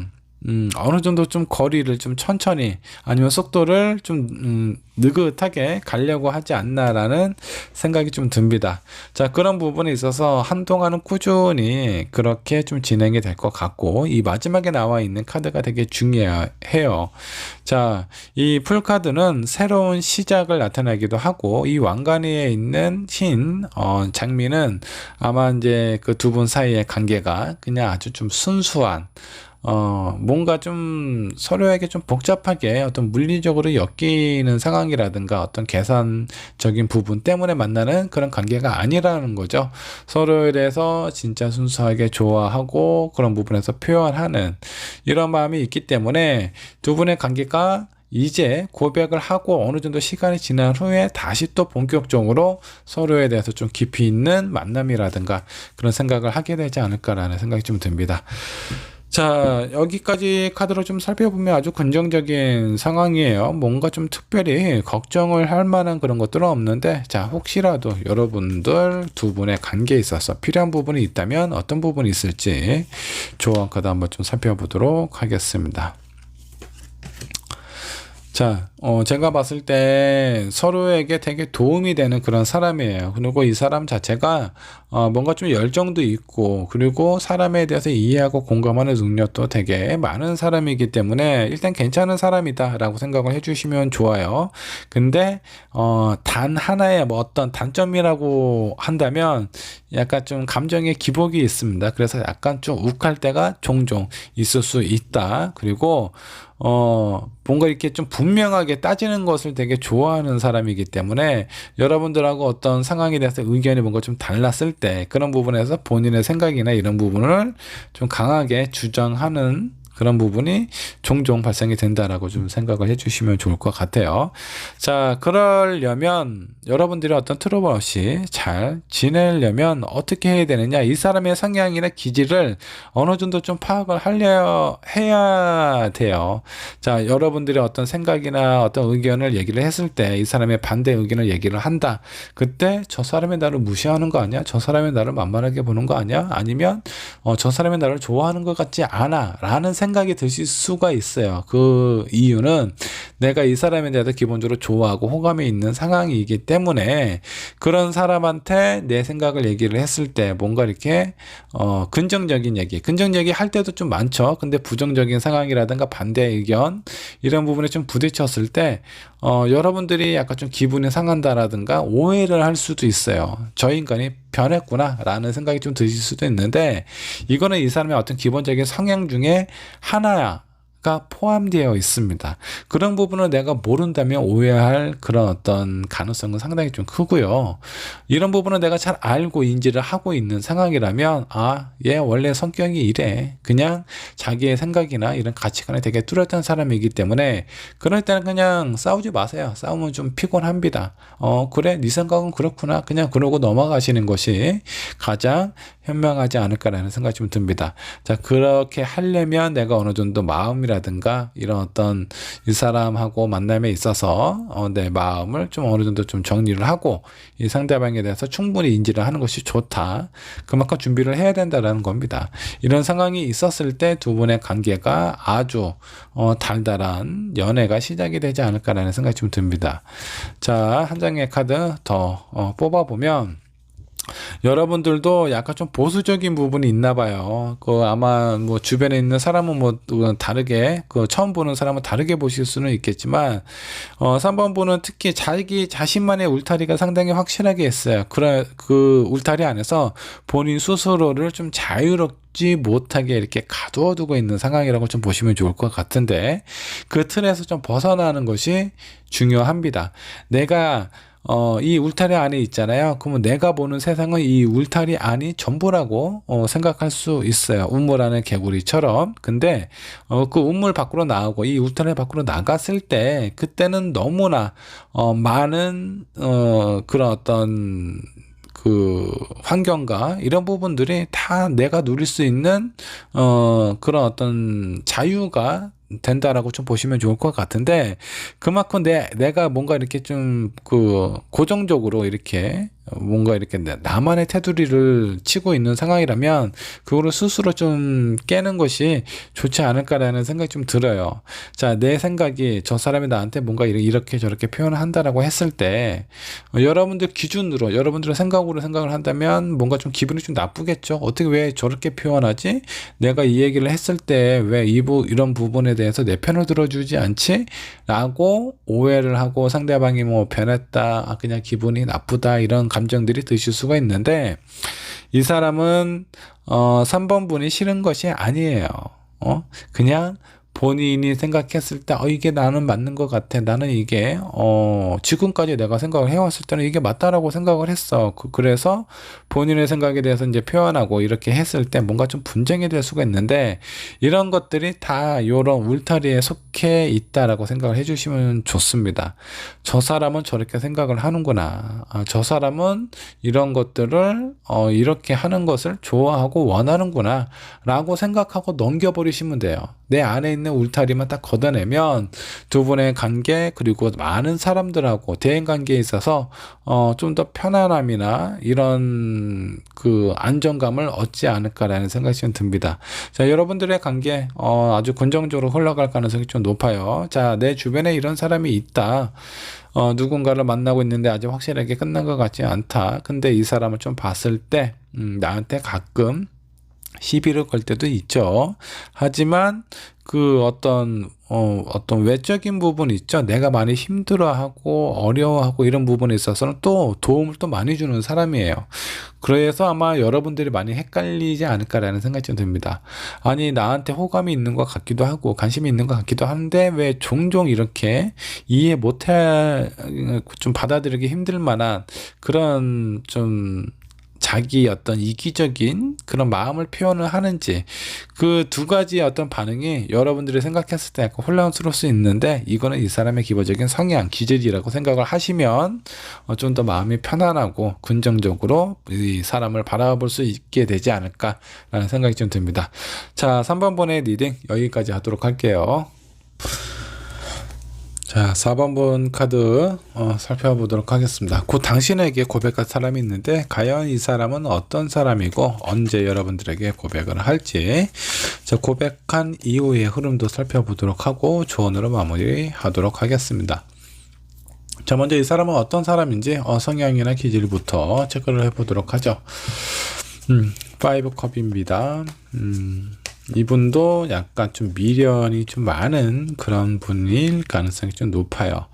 어느 정도 좀 거리를 좀 천천히 아니면 속도를 좀 느긋하게 가려고 하지 않나라는 생각이 좀 듭니다. 자, 그런 부분에 있어서 한동안은 꾸준히 그렇게 좀 진행이 될 것 같고 이 마지막에 나와 있는 카드가 되게 중요해요. 자, 이 풀카드는 새로운 시작을 나타내기도 하고 이 왕관위에 있는 흰 장미는 아마 이제 그 두 분 사이의 관계가 그냥 아주 좀 순수한 뭔가 좀 서로에게 좀 복잡하게 어떤 물리적으로 엮이는 상황이라든가 어떤 계산적인 부분 때문에 만나는 그런 관계가 아니라는 거죠. 서로에 대해서 진짜 순수하게 좋아하고 그런 부분에서 표현하는 이런 마음이 있기 때문에 두 분의 관계가 이제 고백을 하고 어느 정도 시간이 지난 후에 다시 또 본격적으로 서로에 대해서 좀 깊이 있는 만남이라든가 그런 생각을 하게 되지 않을까라는 생각이 좀 듭니다. 자, 여기까지 카드로 좀 살펴보면 아주 긍정적인 상황이에요. 뭔가 좀 특별히 걱정을 할 만한 그런 것들은 없는데, 자, 혹시라도 여러분들 두 분의 관계에 있어서 필요한 부분이 있다면 어떤 부분이 있을지 조언 카드 한번 좀 살펴보도록 하겠습니다. 자, 제가 봤을 때 서로에게 되게 도움이 되는 그런 사람이에요. 그리고 이 사람 자체가 뭔가 좀 열정도 있고, 그리고 사람에 대해서 이해하고 공감하는 능력도 되게 많은 사람이기 때문에 일단 괜찮은 사람이다 라고 생각을 해주시면 좋아요. 근데 단 하나의 뭐 어떤 단점이라고 한다면 약간 좀 감정의 기복이 있습니다. 그래서 약간 좀 욱할 때가 종종 있을 수 있다. 그리고 뭔가 이렇게 좀 분명하게 따지는 것을 되게 좋아하는 사람이기 때문에 여러분들하고 어떤 상황에 대해서 의견이 뭔가 좀 달랐을 때 그런 부분에서 본인의 생각이나 이런 부분을 좀 강하게 주장하는 그런 부분이 종종 발생이 된다라고 좀 생각을 해주시면 좋을 것 같아요. 자, 그러려면 여러분들이 어떤 트러블 없이 잘 지내려면 어떻게 해야 되느냐? 이 사람의 성향이나 기질을 어느 정도 좀 파악을 해야 돼요. 자, 여러분들이 어떤 생각이나 어떤 의견을 얘기를 했을 때 이 사람의 반대 의견을 얘기를 한다. 그때 저 사람이 나를 무시하는 거 아니야? 저 사람이 나를 만만하게 보는 거 아니야? 아니면 저 사람이 나를 좋아하는 것 같지 않아? 라는 생각이 드실 수가 있어요. 그 이유는 내가 이 사람에 대해서 기본적으로 좋아하고 호감이 있는 상황이기 때문에 그런 사람한테 내 생각을 얘기를 했을 때 뭔가 이렇게 긍정적인 얘기 할 때도 좀 많죠. 근데 부정적인 상황이라든가 반대 의견 이런 부분에 좀 부딪혔을 때 여러분들이 약간 좀 기분이 상한다라든가 오해를 할 수도 있어요. 저 인간이 변했구나 라는 생각이 좀 드실 수도 있는데 이거는 이 사람의 어떤 기본적인 성향 중에 하나야 가 포함되어 있습니다. 그런 부분을 내가 모른다면 오해할 그런 어떤 가능성은 상당히 좀 크고요. 이런 부분은 내가 잘 알고 인지를 하고 있는 상황이라면 얘 원래 성격이 이래. 그냥 자기의 생각이나 이런 가치관에 되게 뚜렷한 사람이기 때문에 그럴 때는 그냥 싸우지 마세요. 싸우면 좀 피곤합니다. 그래 네 생각은 그렇구나. 그냥 그러고 넘어가시는 것이 가장 현명하지 않을까라는 생각이 좀 듭니다. 자, 그렇게 하려면 내가 어느 정도 마음이라든가 이런 어떤 이 사람하고 만남에 있어서 내 마음을 좀 어느 정도 좀 정리를 하고 이 상대방에 대해서 충분히 인지를 하는 것이 좋다. 그만큼 준비를 해야 된다라는 겁니다. 이런 상황이 있었을 때 두 분의 관계가 아주 달달한 연애가 시작이 되지 않을까라는 생각이 좀 듭니다. 자, 한 장의 카드 더 뽑아보면 여러분들도 약간 좀 보수적인 부분이 있나 봐요. 아마 뭐 주변에 있는 사람은 뭐 다르게, 처음 보는 사람은 다르게 보실 수는 있겠지만, 3번 분은 특히 자기 자신만의 울타리가 상당히 확실하게 있어요. 그 울타리 안에서 본인 스스로를 좀 자유롭지 못하게 이렇게 가두어두고 있는 상황이라고 좀 보시면 좋을 것 같은데, 그 틀에서 좀 벗어나는 것이 중요합니다. 내가 이 울타리 안에 있잖아요. 그러면 내가 보는 세상은 이 울타리 안이 전부라고 생각할 수 있어요. 우물 안의 개구리처럼. 근데 그 우물 밖으로 나오고 이 울타리 밖으로 나갔을 때 그때는 너무나 많은 그런 어떤 그 환경과 이런 부분들이 다 내가 누릴 수 있는 그런 어떤 자유가 된다라고 좀 보시면 좋을 것 같은데 그만큼 내가 뭔가 이렇게 좀 고정적으로 이렇게 뭔가 이렇게 나만의 테두리를 치고 있는 상황이라면 그거를 스스로 좀 깨는 것이 좋지 않을까라는 생각이 좀 들어요. 자, 내 생각이 저 사람이 나한테 뭔가 이렇게 저렇게 표현을 한다라고 했을 때 여러분들 기준으로 여러분들의 생각을 한다면 뭔가 좀 기분이 좀 나쁘겠죠. 어떻게 왜 저렇게 표현하지? 내가 이 얘기를 했을 때 왜 이런 부분에 대해서 내 편을 들어주지 않지? 라고 오해를 하고 상대방이 뭐 변했다, 그냥 기분이 나쁘다 이런 감정들이 드실 수가 있는데 이 사람은 3번 분이 싫은 것이 아니에요. 그냥 본인이 생각했을 때 이게 나는 맞는 것 같아. 나는 이게 지금까지 내가 생각을 해왔을 때는 이게 맞다라고 생각을 했어. 그래서 본인의 생각에 대해서 이제 표현하고 이렇게 했을 때 뭔가 좀 분쟁이 될 수가 있는데, 이런 것들이 다 이런 울타리에 속해 있다라고 생각을 해주시면 좋습니다. 저 사람은 저렇게 생각을 하는구나. 저 사람은 이런 것들을 이렇게 하는 것을 좋아하고 원하는구나 라고 생각하고 넘겨버리시면 돼요. 내 안에 있는 울타리만 딱 걷어내면 두 분의 관계, 그리고 많은 사람들하고 대인관계에 있어서 좀 더 편안함이나 이런 그 안정감을 얻지 않을까라는 생각이 좀 듭니다. 자, 여러분들의 관계 아주 긍정적으로 흘러갈 가능성이 좀 높아요. 자, 내 주변에 이런 사람이 있다. 누군가를 만나고 있는데 아직 확실하게 끝난 것 같지 않다. 근데 이 사람을 좀 봤을 때 나한테 가끔 시비를 걸 때도 있죠. 하지만 그 어떤 외적인 부분 있죠. 내가 많이 힘들어하고 어려워하고 이런 부분에 있어서는 또 도움을 또 많이 주는 사람이에요. 그래서 아마 여러분들이 많이 헷갈리지 않을까라는 생각이 좀 듭니다. 아니, 나한테 호감이 있는 것 같기도 하고 관심이 있는 것 같기도 한데 왜 종종 이렇게 이해 못해, 좀 받아들이기 힘들 만한 그런 좀 자기 어떤 이기적인 그런 마음을 표현을 하는지, 그 두 가지의 어떤 반응이 여러분들이 생각했을 때 약간 혼란스러울 수 있는데, 이거는 이 사람의 기본적인 성향, 기질이라고 생각을 하시면 좀 더 마음이 편안하고 긍정적으로 이 사람을 바라볼 수 있게 되지 않을까라는 생각이 좀 듭니다. 자, 3번 번의 리딩 여기까지 하도록 할게요. 자, 4번 번 카드 살펴보도록 하겠습니다. 곧 당신에게 고백할 사람이 있는데 과연 이 사람은 어떤 사람이고 언제 여러분들에게 고백을 할지, 자, 고백한 이후의 흐름도 살펴보도록 하고 조언으로 마무리하도록 하겠습니다. 자, 먼저 이 사람은 어떤 사람인지 성향이나 기질부터 체크를 해보도록 하죠. 5컵입니다. 이분도 약간 좀 미련이 좀 많은 그런 분일 가능성이 좀 높아요.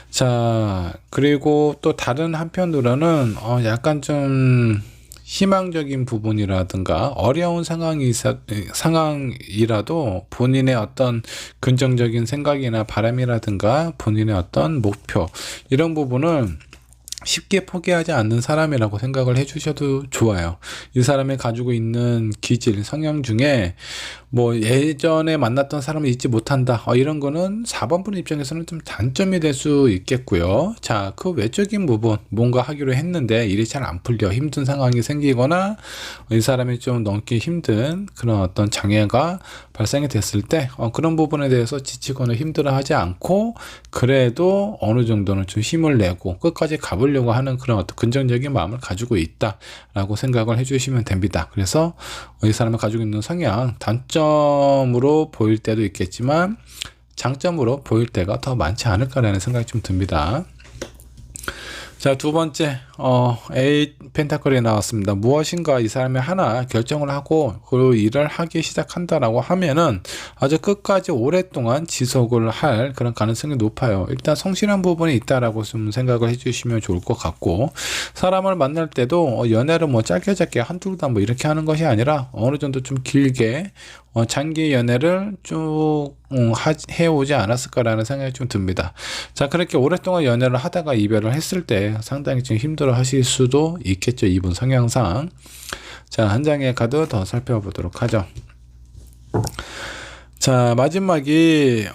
자, 그리고 또 다른 한편으로는 약간 좀 희망적인 부분이라든가 어려운 상황이라도 본인의 어떤 긍정적인 생각이나 바람이라든가 본인의 어떤 목표, 이런 부분은 쉽게 포기하지 않는 사람이라고 생각을 해주셔도 좋아요. 이 사람이 가지고 있는 기질, 성향 중에 뭐 예전에 만났던 사람을 잊지 못한다, 이런 거는 4번 분 입장에서는 좀 단점이 될 수 있겠고요. 자, 그 외적인 부분, 뭔가 하기로 했는데 일이 잘 안 풀려 힘든 상황이 생기거나 이 사람이 좀 넘기 힘든 그런 어떤 장애가 발생이 됐을 때 그런 부분에 대해서 지치거나 힘들어하지 않고 그래도 어느 정도는 좀 힘을 내고 끝까지 가보려고 하는 그런 어떤 긍정적인 마음을 가지고 있다라고 생각을 해주시면 됩니다. 그래서 이 사람이 가지고 있는 성향, 단점으로 보일 때도 있겠지만 장점으로 보일 때가 더 많지 않을까라는 생각이 좀 듭니다. 자, 두 번째, A 펜타클이 나왔습니다. 무엇인가 이 사람이 하나 결정을 하고 그 일을 하기 시작한다라고 하면은 아주 끝까지 오랫동안 지속을 할 그런 가능성이 높아요. 일단 성실한 부분이 있다라고 좀 생각을 해주시면 좋을 것 같고, 사람을 만날 때도 연애를 뭐 짧게 한두 달 뭐 이렇게 하는 것이 아니라 어느 정도 좀 길게 장기 연애를 쭉 해오지 않았을까라는 생각이 좀 듭니다. 자, 그렇게 오랫동안 연애를 하다가 이별을 했을 때 상당히 좀 힘들어 하실 수도 있겠죠, 이분 성향상. 자, 한 장의 카드 더 살펴보도록 하죠. 자, 마지막이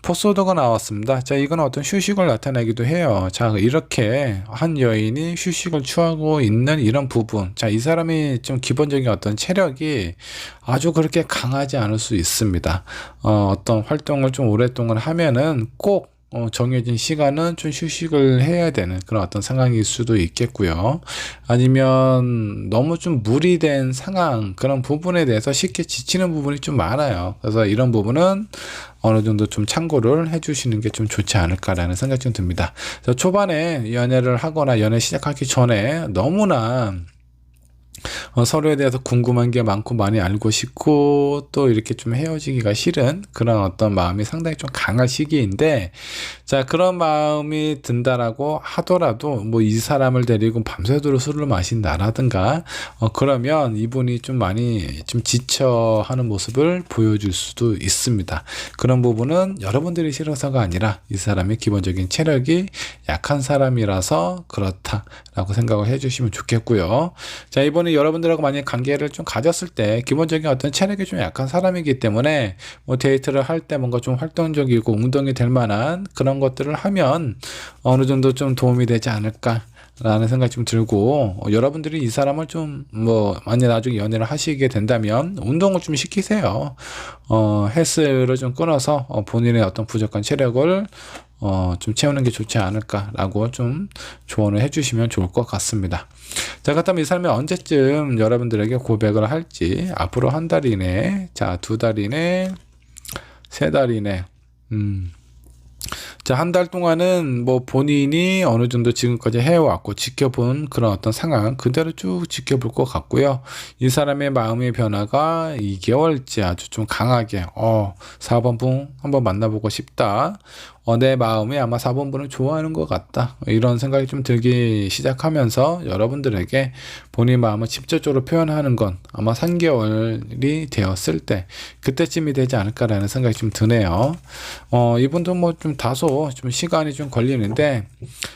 포소드가 나왔습니다. 자, 이건 어떤 휴식을 나타내기도 해요. 자, 이렇게 한 여인이 휴식을 취하고 있는 이런 부분. 자, 이 사람이 좀 기본적인 어떤 체력이 아주 그렇게 강하지 않을 수 있습니다. 어떤 활동을 좀 오랫동안 하면은 꼭 정해진 시간은 좀 휴식을 해야 되는 그런 어떤 상황일 수도 있겠고요. 아니면 너무 좀 무리된 상황, 그런 부분에 대해서 쉽게 지치는 부분이 좀 많아요. 그래서 이런 부분은 어느 정도 좀 참고를 해주시는 게 좀 좋지 않을까라는 생각이 좀 듭니다. 그래서 초반에 연애를 하거나 연애 시작하기 전에 너무나 서로에 대해서 궁금한 게 많고 많이 알고 싶고 또 이렇게 좀 헤어지기가 싫은 그런 어떤 마음이 상당히 좀 강한 시기인데, 자, 그런 마음이 든다라고 하더라도 뭐 이 사람을 데리고 밤새도록 술을 마신다라든가 그러면 이분이 좀 많이 좀 지쳐하는 모습을 보여줄 수도 있습니다. 그런 부분은 여러분들이 싫어서가 아니라 이 사람의 기본적인 체력이 약한 사람이라서 그렇다라고 생각을 해주시면 좋겠고요. 자, 이번에 여러분들하고 만약 관계를 좀 가졌을 때 기본적인 어떤 체력이 좀 약한 사람이기 때문에 뭐 데이트를 할 때 뭔가 좀 활동적이고 운동이 될 만한 그런 것들을 하면 어느 정도 좀 도움이 되지 않을까 라는 생각이 좀 들고, 여러분들이 이 사람을 좀 뭐 만약 나중에 연애를 하시게 된다면 운동을 좀 시키세요. 헬스를 좀 끊어서 본인의 어떤 부족한 체력을 좀 채우는 게 좋지 않을까라고 좀 조언을 해주시면 좋을 것 같습니다. 자, 그렇다면 이 사람이 언제쯤 여러분들에게 고백을 할지, 앞으로 한 달 이내, 자, 2달 이내, 3달 이내, 자, 한 달 동안은 뭐 본인이 어느 정도 지금까지 해왔고 지켜본 그런 어떤 상황 그대로 쭉 지켜볼 것 같고요. 이 사람의 마음의 변화가 2개월째 아주 좀 강하게 4번분 한번 만나보고 싶다. 내 마음이 아마 4번분을 좋아하는 것 같다. 이런 생각이 좀 들기 시작하면서 여러분들에게 본인 마음을 직접적으로 표현하는 건 아마 3개월이 되었을 때 그때쯤이 되지 않을까라는 생각이 좀 드네요. 이분도 뭐 좀 다소 좀 시간이 좀 걸리는데,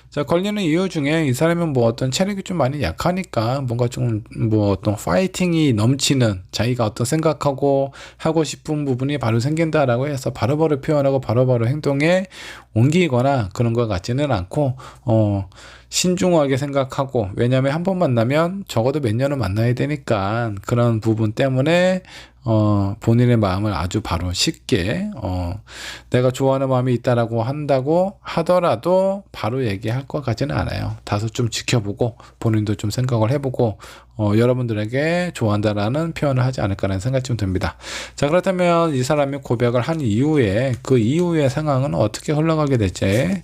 자, 걸리는 이유 중에 이 사람은 뭐 어떤 체력이 좀 많이 약하니까 뭔가 좀 뭐 어떤 파이팅이 넘치는 자기가 어떤 생각하고 하고 싶은 부분이 바로 생긴다라고 해서 바로바로 표현하고 바로바로 행동에 옮기거나 그런 것 같지는 않고 신중하게 생각하고, 왜냐하면 한 번 만나면 적어도 몇 년은 만나야 되니까 그런 부분 때문에 본인의 마음을 아주 바로 쉽게 내가 좋아하는 마음이 있다라고 한다고 하더라도 바로 얘기할 것 같지는 않아요. 다소 좀 지켜보고 본인도 좀 생각을 해보고 여러분들에게 좋아한다라는 표현을 하지 않을까라는 생각이 좀 듭니다. 자, 그렇다면 이 사람이 고백을 한 이후에 그 이후의 상황은 어떻게 흘러가게 될지,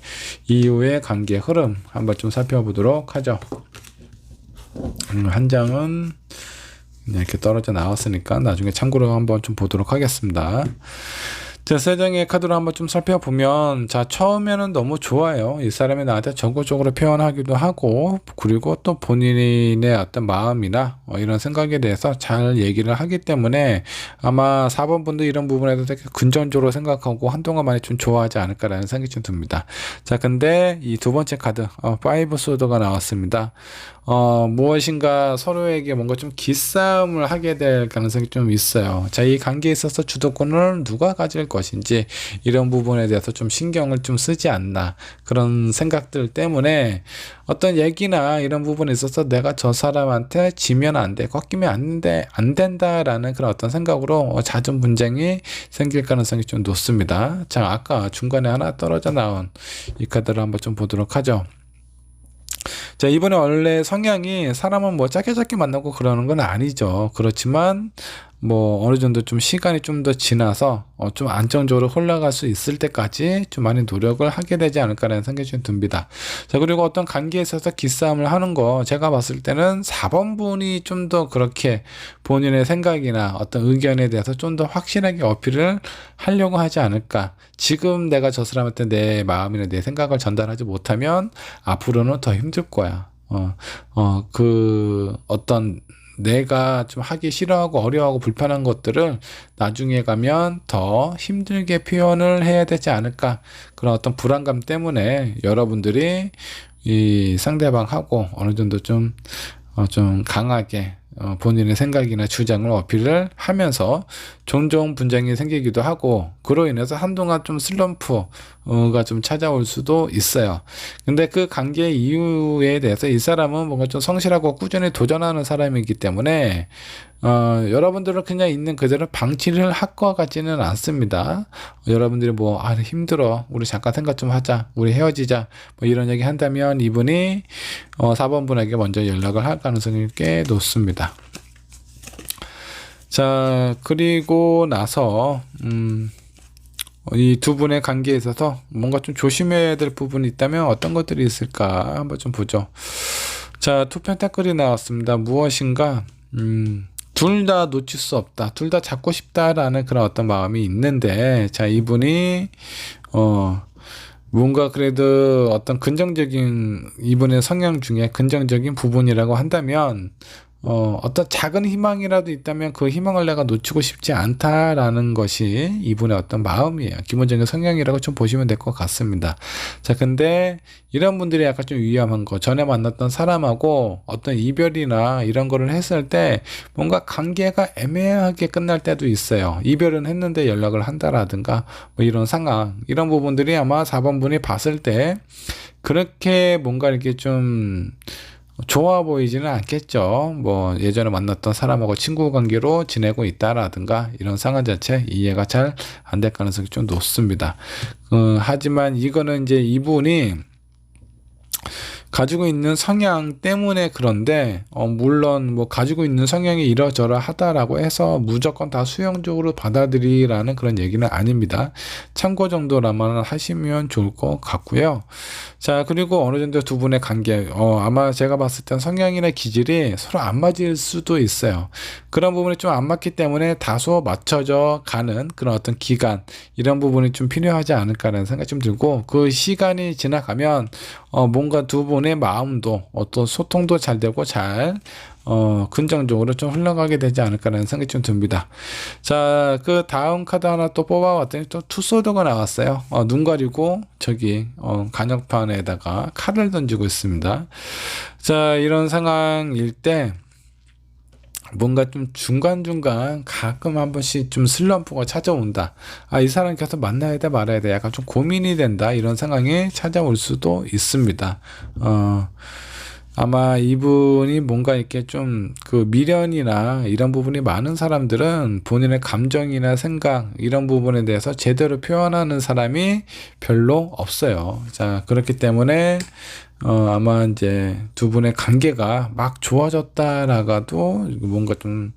이후의 관계 흐름 한번 좀 살펴보도록 하죠. 한 장은 이렇게 떨어져 나왔으니까 나중에 참고로 한번 좀 보도록 하겠습니다. 자, 3장의 카드로 한번 좀 살펴보면, 자, 처음에는 너무 좋아요. 이 사람이 나한테 적극적으로 표현하기도 하고, 그리고 또 본인의 어떤 마음이나 이런 생각에 대해서 잘 얘기를 하기 때문에 아마 4번 분도 이런 부분에 대해서 되게 긍정적으로 생각하고 한동안 많이 좀 좋아하지 않을까라는 생각이 좀 듭니다. 자, 근데 이 2번째 카드, 5 소드가 나왔습니다. 무엇인가 서로에게 뭔가 좀 기싸움을 하게 될 가능성이 좀 있어요. 자, 이 관계에 있어서 주도권을 누가 가질 것인지 이런 부분에 대해서 좀 신경을 좀 쓰지 않나, 그런 생각들 때문에 어떤 얘기나 이런 부분에 있어서 내가 저 사람한테 지면 안 돼, 꺾이면 안 된다라는 그런 어떤 생각으로 잦은 분쟁이 생길 가능성이 좀 높습니다. 자, 아까 중간에 하나 떨어져 나온 이 카드를 한번 좀 보도록 하죠. 자, 이번에 원래 성향이 사람은 뭐 짧게 만나고 그러는 건 아니죠. 그렇지만 뭐 어느 정도 좀 시간이 좀 더 지나서 좀 안정적으로 흘러갈 수 있을 때까지 좀 많이 노력을 하게 되지 않을까라는 생각이 좀 듭니다. 자, 그리고 어떤 관계에 있어서 기싸움을 하는 거 제가 봤을 때는 4번 분이 좀 더 그렇게 본인의 생각이나 어떤 의견에 대해서 좀 더 확실하게 어필을 하려고 하지 않을까. 지금 내가 저 사람한테 내 마음이나 내 생각을 전달하지 못하면 앞으로는 더 힘들 거야. 그 어떤 내가 좀 하기 싫어하고 어려워하고 불편한 것들을 나중에 가면 더 힘들게 표현을 해야 되지 않을까, 그런 어떤 불안감 때문에 여러분들이 이 상대방하고 어느 정도 좀 강하게 본인의 생각이나 주장을 어필을 하면서 종종 분쟁이 생기기도 하고, 그로 인해서 한동안 좀 슬럼프가 좀 찾아올 수도 있어요. 근데 그 관계 이유에 대해서 이 사람은 뭔가 좀 성실하고 꾸준히 도전하는 사람이기 때문에 여러분들은 그냥 있는 그대로 방치를 할 것 같지는 않습니다. 여러분들이 뭐 힘들어, 우리 잠깐 생각 좀 하자, 우리 헤어지자, 뭐 이런 얘기 한다면 이분이 4번 분에게 먼저 연락을 할 가능성이 꽤 높습니다. 자, 그리고 나서 이 두 분의 관계에 있어서 뭔가 좀 조심해야 될 부분이 있다면 어떤 것들이 있을까 한번 좀 보죠. 자, 투 펜타클이 나왔습니다. 무엇인가 둘 다 놓칠 수 없다. 둘 다 잡고 싶다라는 그런 어떤 마음이 있는데, 자, 이분이, 뭔가 그래도 어떤 긍정적인, 이분의 성향 중에 긍정적인 부분이라고 한다면, 어떤 작은 희망이라도 있다면 그 희망을 내가 놓치고 싶지 않다라는 것이 이분의 어떤 마음이에요. 기본적인 성향이라고 좀 보시면 될 것 같습니다. 자, 근데 이런 분들이 약간 좀 위험한 거, 전에 만났던 사람하고 어떤 이별이나 이런 거를 했을 때 뭔가 관계가 애매하게 끝날 때도 있어요. 이별은 했는데 연락을 한다라든가 뭐 이런 상황, 이런 부분들이 아마 4번 분이 봤을 때 그렇게 뭔가 이렇게 좀 좋아 보이지는 않겠죠. 뭐 예전에 만났던 사람하고 친구 관계로 지내고 있다라든가 이런 상황 자체 이해가 잘 안 될 가능성이 좀 높습니다. 하지만 이거는 이제 이분이 가지고 있는 성향 때문에 그런데 물론 뭐 가지고 있는 성향이 이러저러 하다라고 해서 무조건 다 수용적으로 받아들이라는 그런 얘기는 아닙니다. 참고 정도라만 하시면 좋을 것 같고요. 자, 그리고 어느 정도 두 분의 관계, 아마 제가 봤을 땐 성향이나 기질이 서로 안 맞을 수도 있어요. 그런 부분이 좀 안 맞기 때문에 다소 맞춰져 가는 그런 어떤 기간, 이런 부분이 좀 필요하지 않을까라는 생각이 좀 들고, 그 시간이 지나가면 뭔가 두 분의 마음도 어떤 소통도 잘 되고 잘 긍정적으로 좀 흘러가게 되지 않을까라는 생각이 좀 듭니다. 자, 그 다음 카드 하나 또 뽑아봤더니 또 투소드가 나왔어요. 눈 가리고 저기 간역판에다가 칼을 던지고 있습니다. 자, 이런 상황일 때 뭔가 좀 중간중간 가끔 한 번씩 좀 슬럼프가 찾아온다. 이 사람 계속 만나야 돼 말아야 돼. 약간 좀 고민이 된다. 이런 상황이 찾아올 수도 있습니다. 아마 이분이 뭔가 이렇게 좀 그 미련이나 이런 부분이 많은 사람들은 본인의 감정이나 생각 이런 부분에 대해서 제대로 표현하는 사람이 별로 없어요. 자, 그렇기 때문에 아마 이제 두 분의 관계가 막 좋아졌다라가도 뭔가 좀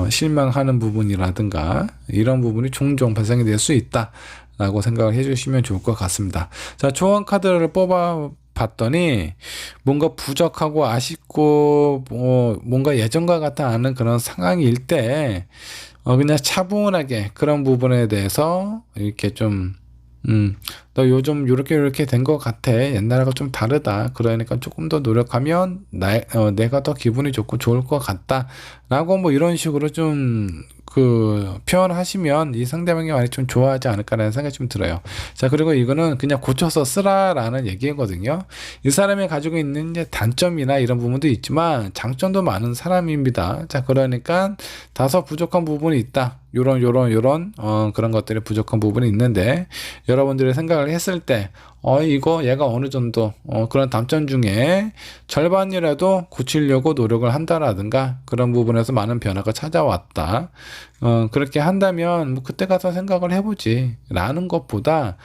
실망하는 부분이라든가 이런 부분이 종종 발생이 될 수 있다라고 생각을 해주시면 좋을 것 같습니다. 자, 조언 카드를 뽑아 봤더니 뭔가 부족하고 아쉽고 뭔가 예전과 같지 않은 그런 상황일 때 그냥 차분하게 그런 부분에 대해서 이렇게 좀 너 요즘 요렇게 된 것 같아. 옛날하고 좀 다르다. 그러니까 조금 더 노력하면 내가 더 기분이 좋고 좋을 것 같다. 라고 뭐 이런 식으로 좀 표현하시면 이 상대방이 많이 좀 좋아하지 않을까라는 생각이 좀 들어요. 자, 그리고 이거는 그냥 고쳐서 쓰라라는 얘기거든요. 이 사람이 가지고 있는 이제 단점이나 이런 부분도 있지만 장점도 많은 사람입니다. 자, 그러니까 다소 부족한 부분이 있다. 요런 그런 것들이 부족한 부분이 있는데 여러분들의 생각을 했을 때 이거 얘가 어느 정도 그런 단점 중에 절반이라도 고치려고 노력을 한다라든가 그런 부분에서 많은 변화가 찾아왔다. 그렇게 한다면 뭐 그때 가서 생각을 해보지 라는 것보다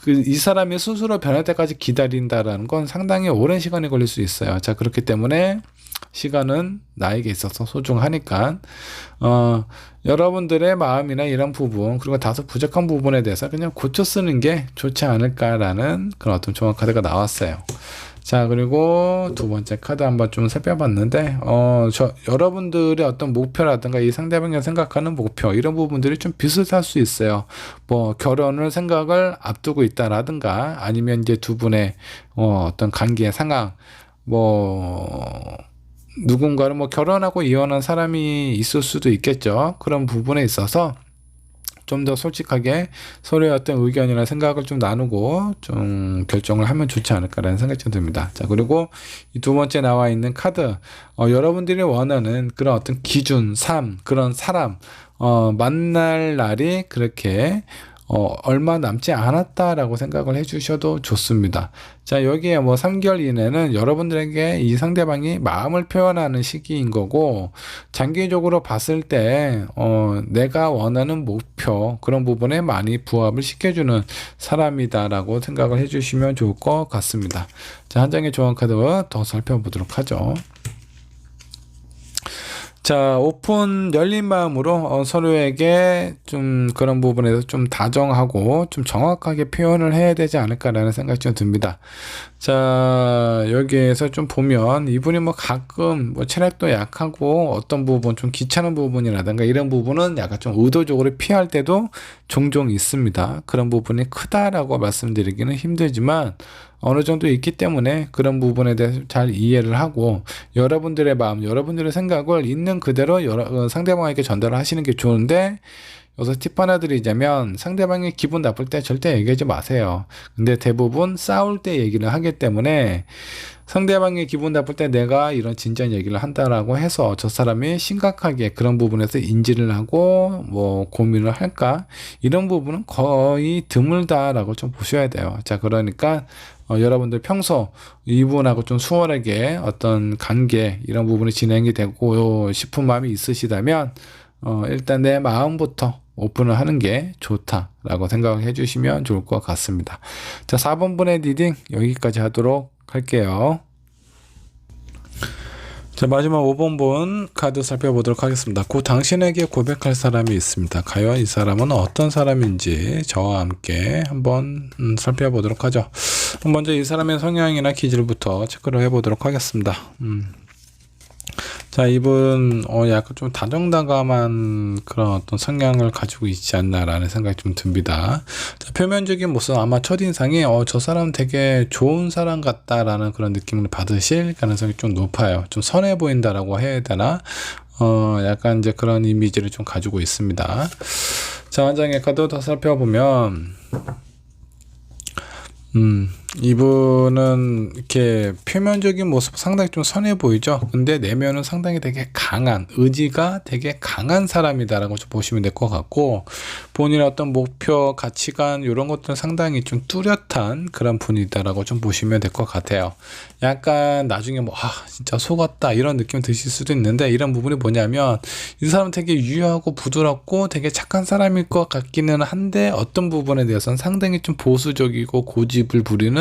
이 사람이 스스로 변할 때까지 기다린다라는 건 상당히 오랜 시간이 걸릴 수 있어요. 자, 그렇기 때문에 시간은 나에게 있어서 소중하니까 여러분들의 마음이나 이런 부분 그리고 다소 부족한 부분에 대해서 그냥 고쳐 쓰는 게 좋지 않을까라는 그런 어떤 좋은 카드가 나왔어요. 자, 그리고 두 번째 카드 한번 좀 살펴봤는데 여러분들의 어떤 목표라든가 이 상대방이 생각하는 목표 이런 부분들이 좀 비슷할 수 있어요. 뭐 결혼을 생각을 앞두고 있다라든가 아니면 이제 두 분의 어떤 관계의 상황 누군가를 결혼하고 이혼한 사람이 있을 수도 있겠죠. 그런 부분에 있어서 좀 더 솔직하게 서로의 어떤 의견이나 생각을 좀 나누고 좀 결정을 하면 좋지 않을까라는 생각이 좀 듭니다. 자, 그리고 이 두 번째 나와 있는 카드, 여러분들이 원하는 그런 어떤 기준, 그런 사람, 만날 날이 그렇게 얼마 남지 않았다라고 생각을 해주셔도 좋습니다. 자, 여기에 3개월 이내는 여러분들에게 이 상대방이 마음을 표현하는 시기인 거고, 장기적으로 봤을 때, 내가 원하는 목표, 그런 부분에 많이 부합을 시켜주는 사람이다라고 생각을 해주시면 좋을 것 같습니다. 자, 한 장의 조언 카드 더 살펴보도록 하죠. 자, 오픈 열린 마음으로 서로에게 좀 그런 부분에서 좀 다정하고 좀 정확하게 표현을 해야 되지 않을까라는 생각이 좀 듭니다. 자, 여기에서 좀 보면 이분이 뭐 가끔 뭐 체력도 약하고 어떤 부분 좀 귀찮은 부분이라든가 이런 부분은 약간 좀 의도적으로 피할 때도 종종 있습니다. 그런 부분이 크다라고 말씀드리기는 힘들지만 어느 정도 있기 때문에 그런 부분에 대해서 잘 이해를 하고 여러분들의 마음, 여러분들의 생각을 있는 그대로 상대방에게 전달을 하시는 게 좋은데, 여기서 팁 하나 드리자면 상대방이 기분 나쁠 때 절대 얘기하지 마세요. 근데 대부분 싸울 때 얘기를 하기 때문에 상대방이 기분 나쁠 때 내가 이런 진지한 얘기를 한다라고 해서 저 사람이 심각하게 그런 부분에서 인지를 하고 뭐 고민을 할까, 이런 부분은 거의 드물다라고 좀 보셔야 돼요. 자, 그러니까 여러분들 평소 이분하고 좀 수월하게 어떤 관계 이런 부분이 진행이 되고 싶은 마음이 있으시다면 일단 내 마음부터 오픈을 하는 게 좋다라고 생각을 해주시면 좋을 것 같습니다. 자, 4번 분의 리딩 여기까지 하도록 할게요. 자, 마지막 5번 분 카드 살펴보도록 하겠습니다. 곧 당신에게 고백할 사람이 있습니다. 과연 이 사람은 어떤 사람인지 저와 함께 한번 살펴보도록 하죠. 먼저 이 사람의 성향이나 기질부터 체크를 해보도록 하겠습니다. 자, 이분 약간 좀 다정다감한 그런 어떤 성향을 가지고 있지 않나라는 생각이 좀 듭니다. 자, 표면적인 모습 아마 첫인상이 저 사람 되게 좋은 사람 같다라는 그런 느낌을 받으실 가능성이 좀 높아요. 좀 선해 보인다라고 해야 되나? 약간 이제 그런 이미지를 좀 가지고 있습니다. 자, 한 장의 카드 더 살펴보면 이분은 이렇게 표면적인 모습 상당히 좀 선해 보이죠. 근데 내면은 상당히 되게 강한, 의지가 되게 강한 사람이다라고 좀 보시면 될 것 같고, 본인의 어떤 목표, 가치관 이런 것들은 상당히 좀 뚜렷한 그런 분이다라고 좀 보시면 될 것 같아요. 약간 나중에 뭐 진짜 속았다 이런 느낌 드실 수도 있는데, 이런 부분이 뭐냐면 이 사람은 되게 유효하고 부드럽고 되게 착한 사람일 것 같기는 한데 어떤 부분에 대해서는 상당히 좀 보수적이고 고집을 부리는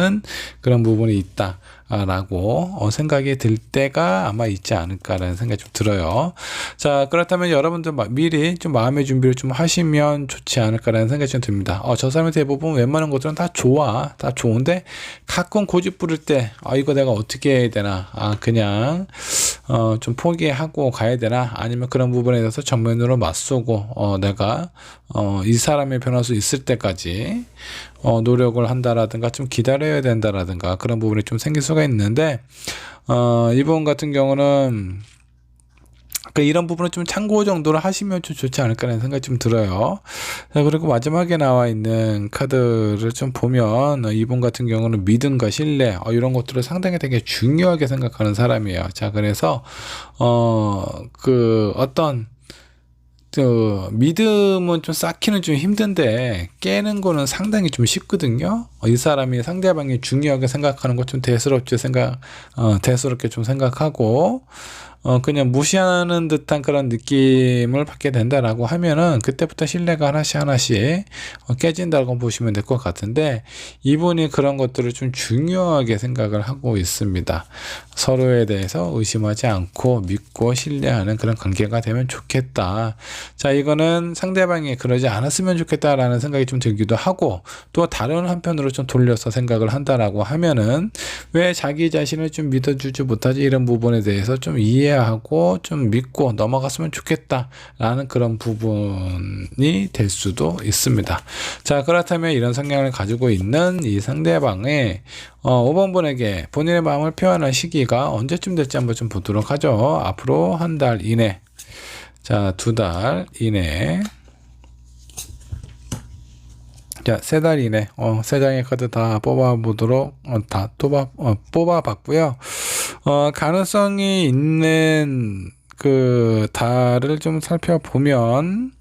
그런 부분이 있다 라고 생각이 들 때가 아마 있지 않을까라는 생각이 좀 들어요. 자, 그렇다면 여러분들 미리 좀 마음의 준비를 좀 하시면 좋지 않을까라는 생각이 좀 듭니다. 저 사람이 대부분 웬만한 것들은 다 좋아, 다 좋은데 가끔 고집 부릴 때 이거 내가 어떻게 해야 되나, 그냥 좀 포기하고 가야 되나, 아니면 그런 부분에 대해서 정면으로 맞서고 내가 이 사람이 변할 수 있을 때까지 노력을 한다라든가 좀 기다려야 된다라든가 그런 부분이 좀 생길 수가 있는데, 이분 같은 경우는 이런 부분을 좀 참고 정도로 하시면 좀 좋지 않을까라는 생각이 좀 들어요. 자, 그리고 마지막에 나와 있는 카드를 좀 보면 이분 같은 경우는 믿음과 신뢰 이런 것들을 상당히 되게 중요하게 생각하는 사람이에요. 자, 그래서 어떤 믿음은 좀 쌓기는 좀 힘든데 깨는 거는 상당히 좀 쉽거든요. 이 사람이 상대방이 중요하게 생각하는 것 좀 대수롭게 좀 생각하고 그냥 무시하는 듯한 그런 느낌을 받게 된다라고 하면은 그때부터 신뢰가 하나씩 깨진다고 보시면 될 것 같은데, 이분이 그런 것들을 좀 중요하게 생각을 하고 있습니다. 서로에 대해서 의심하지 않고 믿고 신뢰하는 그런 관계가 되면 좋겠다. 자, 이거는 상대방이 그러지 않았으면 좋겠다라는 생각이 좀 들기도 하고, 또 다른 한편으로 좀 돌려서 생각을 한다라고 하면은 왜 자기 자신을 좀 믿어주지 못하지, 이런 부분에 대해서 좀 이해하고 좀 믿고 넘어갔으면 좋겠다라는 그런 부분이 될 수도 있습니다. 자, 그렇다면 이런 성향을 가지고 있는 이 상대방의 5번 분에게 본인의 마음을 표현할 시기가 언제쯤 될지 한번 좀 보도록 하죠. 앞으로 한 달 이내, 자, 2달 이내, 자, 3달 이내, 3장의 카드 다 뽑아보도록, 뽑아봤고요. 가능성이 있는 그 달을 좀 살펴보면,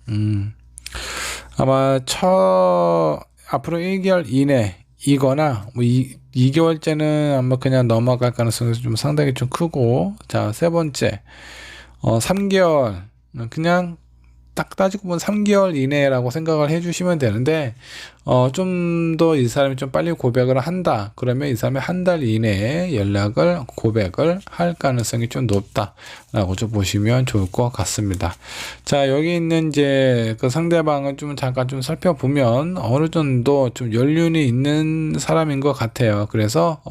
아마 앞으로 1개월 이내이거나, 뭐 2개월째는 아마 그냥 넘어갈 가능성이 좀 상당히 좀 크고, 자, 3번째, 3개월, 그냥 딱 따지고 보면 3개월 이내라고 생각을 해주시면 되는데, 좀 더 이 사람이 좀 빨리 고백을 한다. 그러면 이 사람이 한 달 이내에 고백을 할 가능성이 좀 높다라고 좀 보시면 좋을 것 같습니다. 자, 여기 있는 이제 그 상대방을 좀 잠깐 좀 살펴보면 어느 정도 좀 연륜이 있는 사람인 것 같아요. 그래서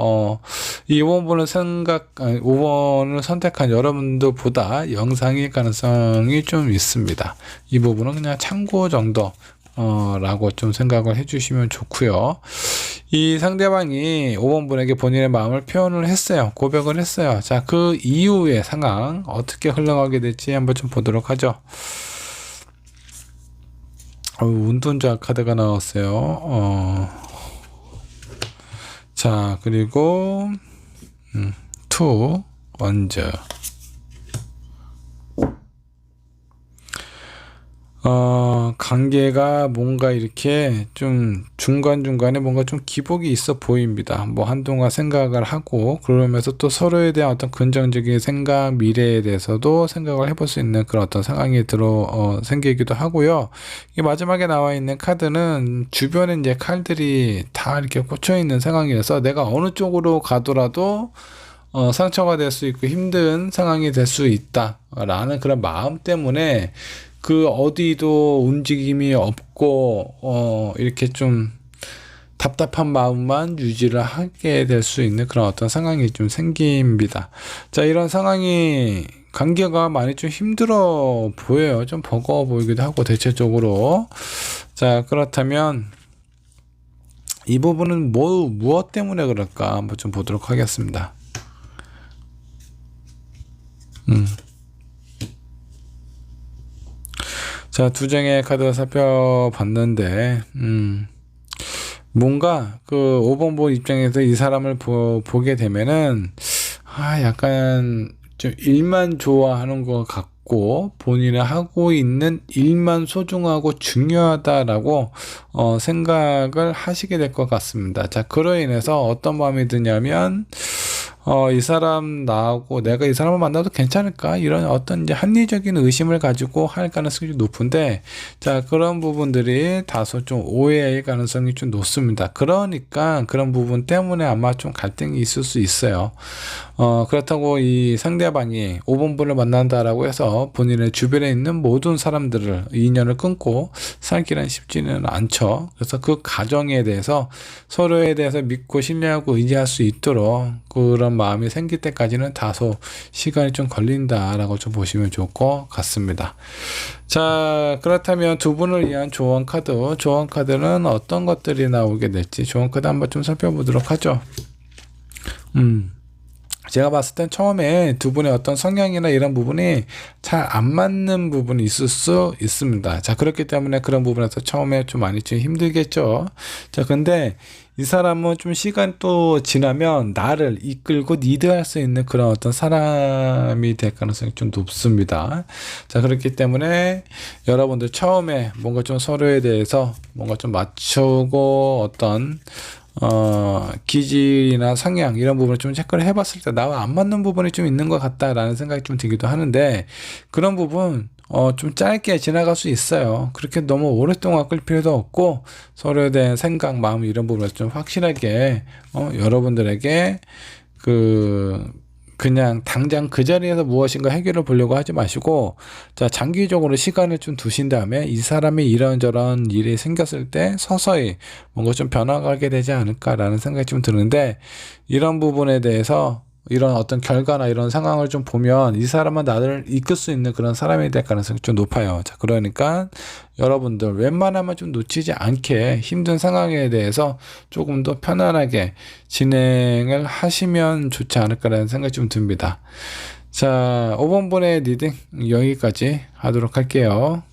이 5번을 선택한 여러분들보다 영상일 가능성이 좀 있습니다. 이 부분은 그냥 참고 정도 라고 좀 생각을 해주시면 좋고요. 이 상대방이 5번 분에게 본인의 마음을 표현을 했어요. 고백을 했어요. 자, 그 이후의 상황 어떻게 흘러가게 될지 한번 좀 보도록 하죠. 운동자 카드가 나왔어요. 자, 그리고 투 원즈. 관계가 뭔가 이렇게 좀 중간중간에 뭔가 좀 기복이 있어 보입니다. 뭐 한동안 생각을 하고 그러면서 또 서로에 대한 어떤 긍정적인 생각, 미래에 대해서도 생각을 해볼 수 있는 그런 어떤 상황이 생기기도 하고요. 이 마지막에 나와 있는 카드는 주변에 이제 칼들이 다 이렇게 꽂혀 있는 상황이어서 내가 어느 쪽으로 가더라도 상처가 될 수 있고 힘든 상황이 될 수 있다라는 그런 마음 때문에 그 어디도 움직임이 없고 이렇게 좀 답답한 마음만 유지를 하게 될 수 있는 그런 어떤 상황이 좀 생깁니다. 자, 이런 상황이 관계가 많이 좀 힘들어 보여요. 좀 버거워 보이기도 하고 대체적으로. 자, 그렇다면 이 부분은 무엇 때문에 그럴까 한번 좀 보도록 하겠습니다. 자, 두 장의 카드 살펴봤는데, 뭔가 그 5번 본 입장에서 이 사람을 보게 되면은, 약간 좀 일만 좋아하는 것 같고, 본인이 하고 있는 일만 소중하고 중요하다라고 생각을 하시게 될 것 같습니다. 자, 그로 인해서 어떤 마음이 드냐면, 이 사람 나하고 내가 이 사람을 만나도 괜찮을까? 이런 어떤 이제 합리적인 의심을 가지고 할 가능성이 높은데, 자, 그런 부분들이 다소 좀 오해의 가능성이 좀 높습니다. 그러니까 그런 부분 때문에 아마 좀 갈등이 있을 수 있어요. 그렇다고 이 상대방이 5번 분을 만난다라고 해서 본인의 주변에 있는 모든 사람들을 인연을 끊고 살기는 쉽지는 않죠. 그래서 그 가정에 대해서 서로에 대해서 믿고 신뢰하고 의지할 수 있도록 그런 마음이 생길 때까지는 다소 시간이 좀 걸린다라고 좀 보시면 좋을 것 같습니다. 자, 그렇다면 두 분을 위한 조언 카드는 어떤 것들이 나오게 될지 조언 카드 한번 좀 살펴보도록 하죠. 제가 봤을 땐 처음에 두 분의 어떤 성향이나 이런 부분이 잘 안 맞는 부분이 있을 수 있습니다. 자, 그렇기 때문에 그런 부분에서 처음에 좀 많이 좀 힘들겠죠. 자, 근데 이 사람은 좀 시간 또 지나면 나를 이끌고 리드할 수 있는 그런 어떤 사람이 될 가능성이 좀 높습니다. 자, 그렇기 때문에 여러분들 처음에 뭔가 좀 서로에 대해서 뭔가 좀 맞추고 어떤 기질이나 성향 이런 부분을 좀 체크를 해봤을 때 나와 안 맞는 부분이 좀 있는 것 같다라는 생각이 좀 들기도 하는데, 그런 부분 좀 짧게 지나갈 수 있어요. 그렇게 너무 오랫동안 끌 필요도 없고 서로에 대한 생각, 마음 이런 부분을 좀 확실하게 여러분들에게 그냥 당장 그 자리에서 무엇인가 해결을 보려고 하지 마시고, 자, 장기적으로 시간을 좀 두신 다음에 이 사람이 이런저런 일이 생겼을 때 서서히 뭔가 좀 변화가게 되지 않을까라는 생각이 좀 드는데, 이런 부분에 대해서 이런 어떤 결과나 이런 상황을 좀 보면 이 사람은 나를 이끌 수 있는 그런 사람이 될 가능성이 좀 높아요. 자, 그러니까 여러분들 웬만하면 좀 놓치지 않게 힘든 상황에 대해서 조금 더 편안하게 진행을 하시면 좋지 않을까라는 생각이 좀 듭니다. 자, 5번 분의 리딩 여기까지 하도록 할게요.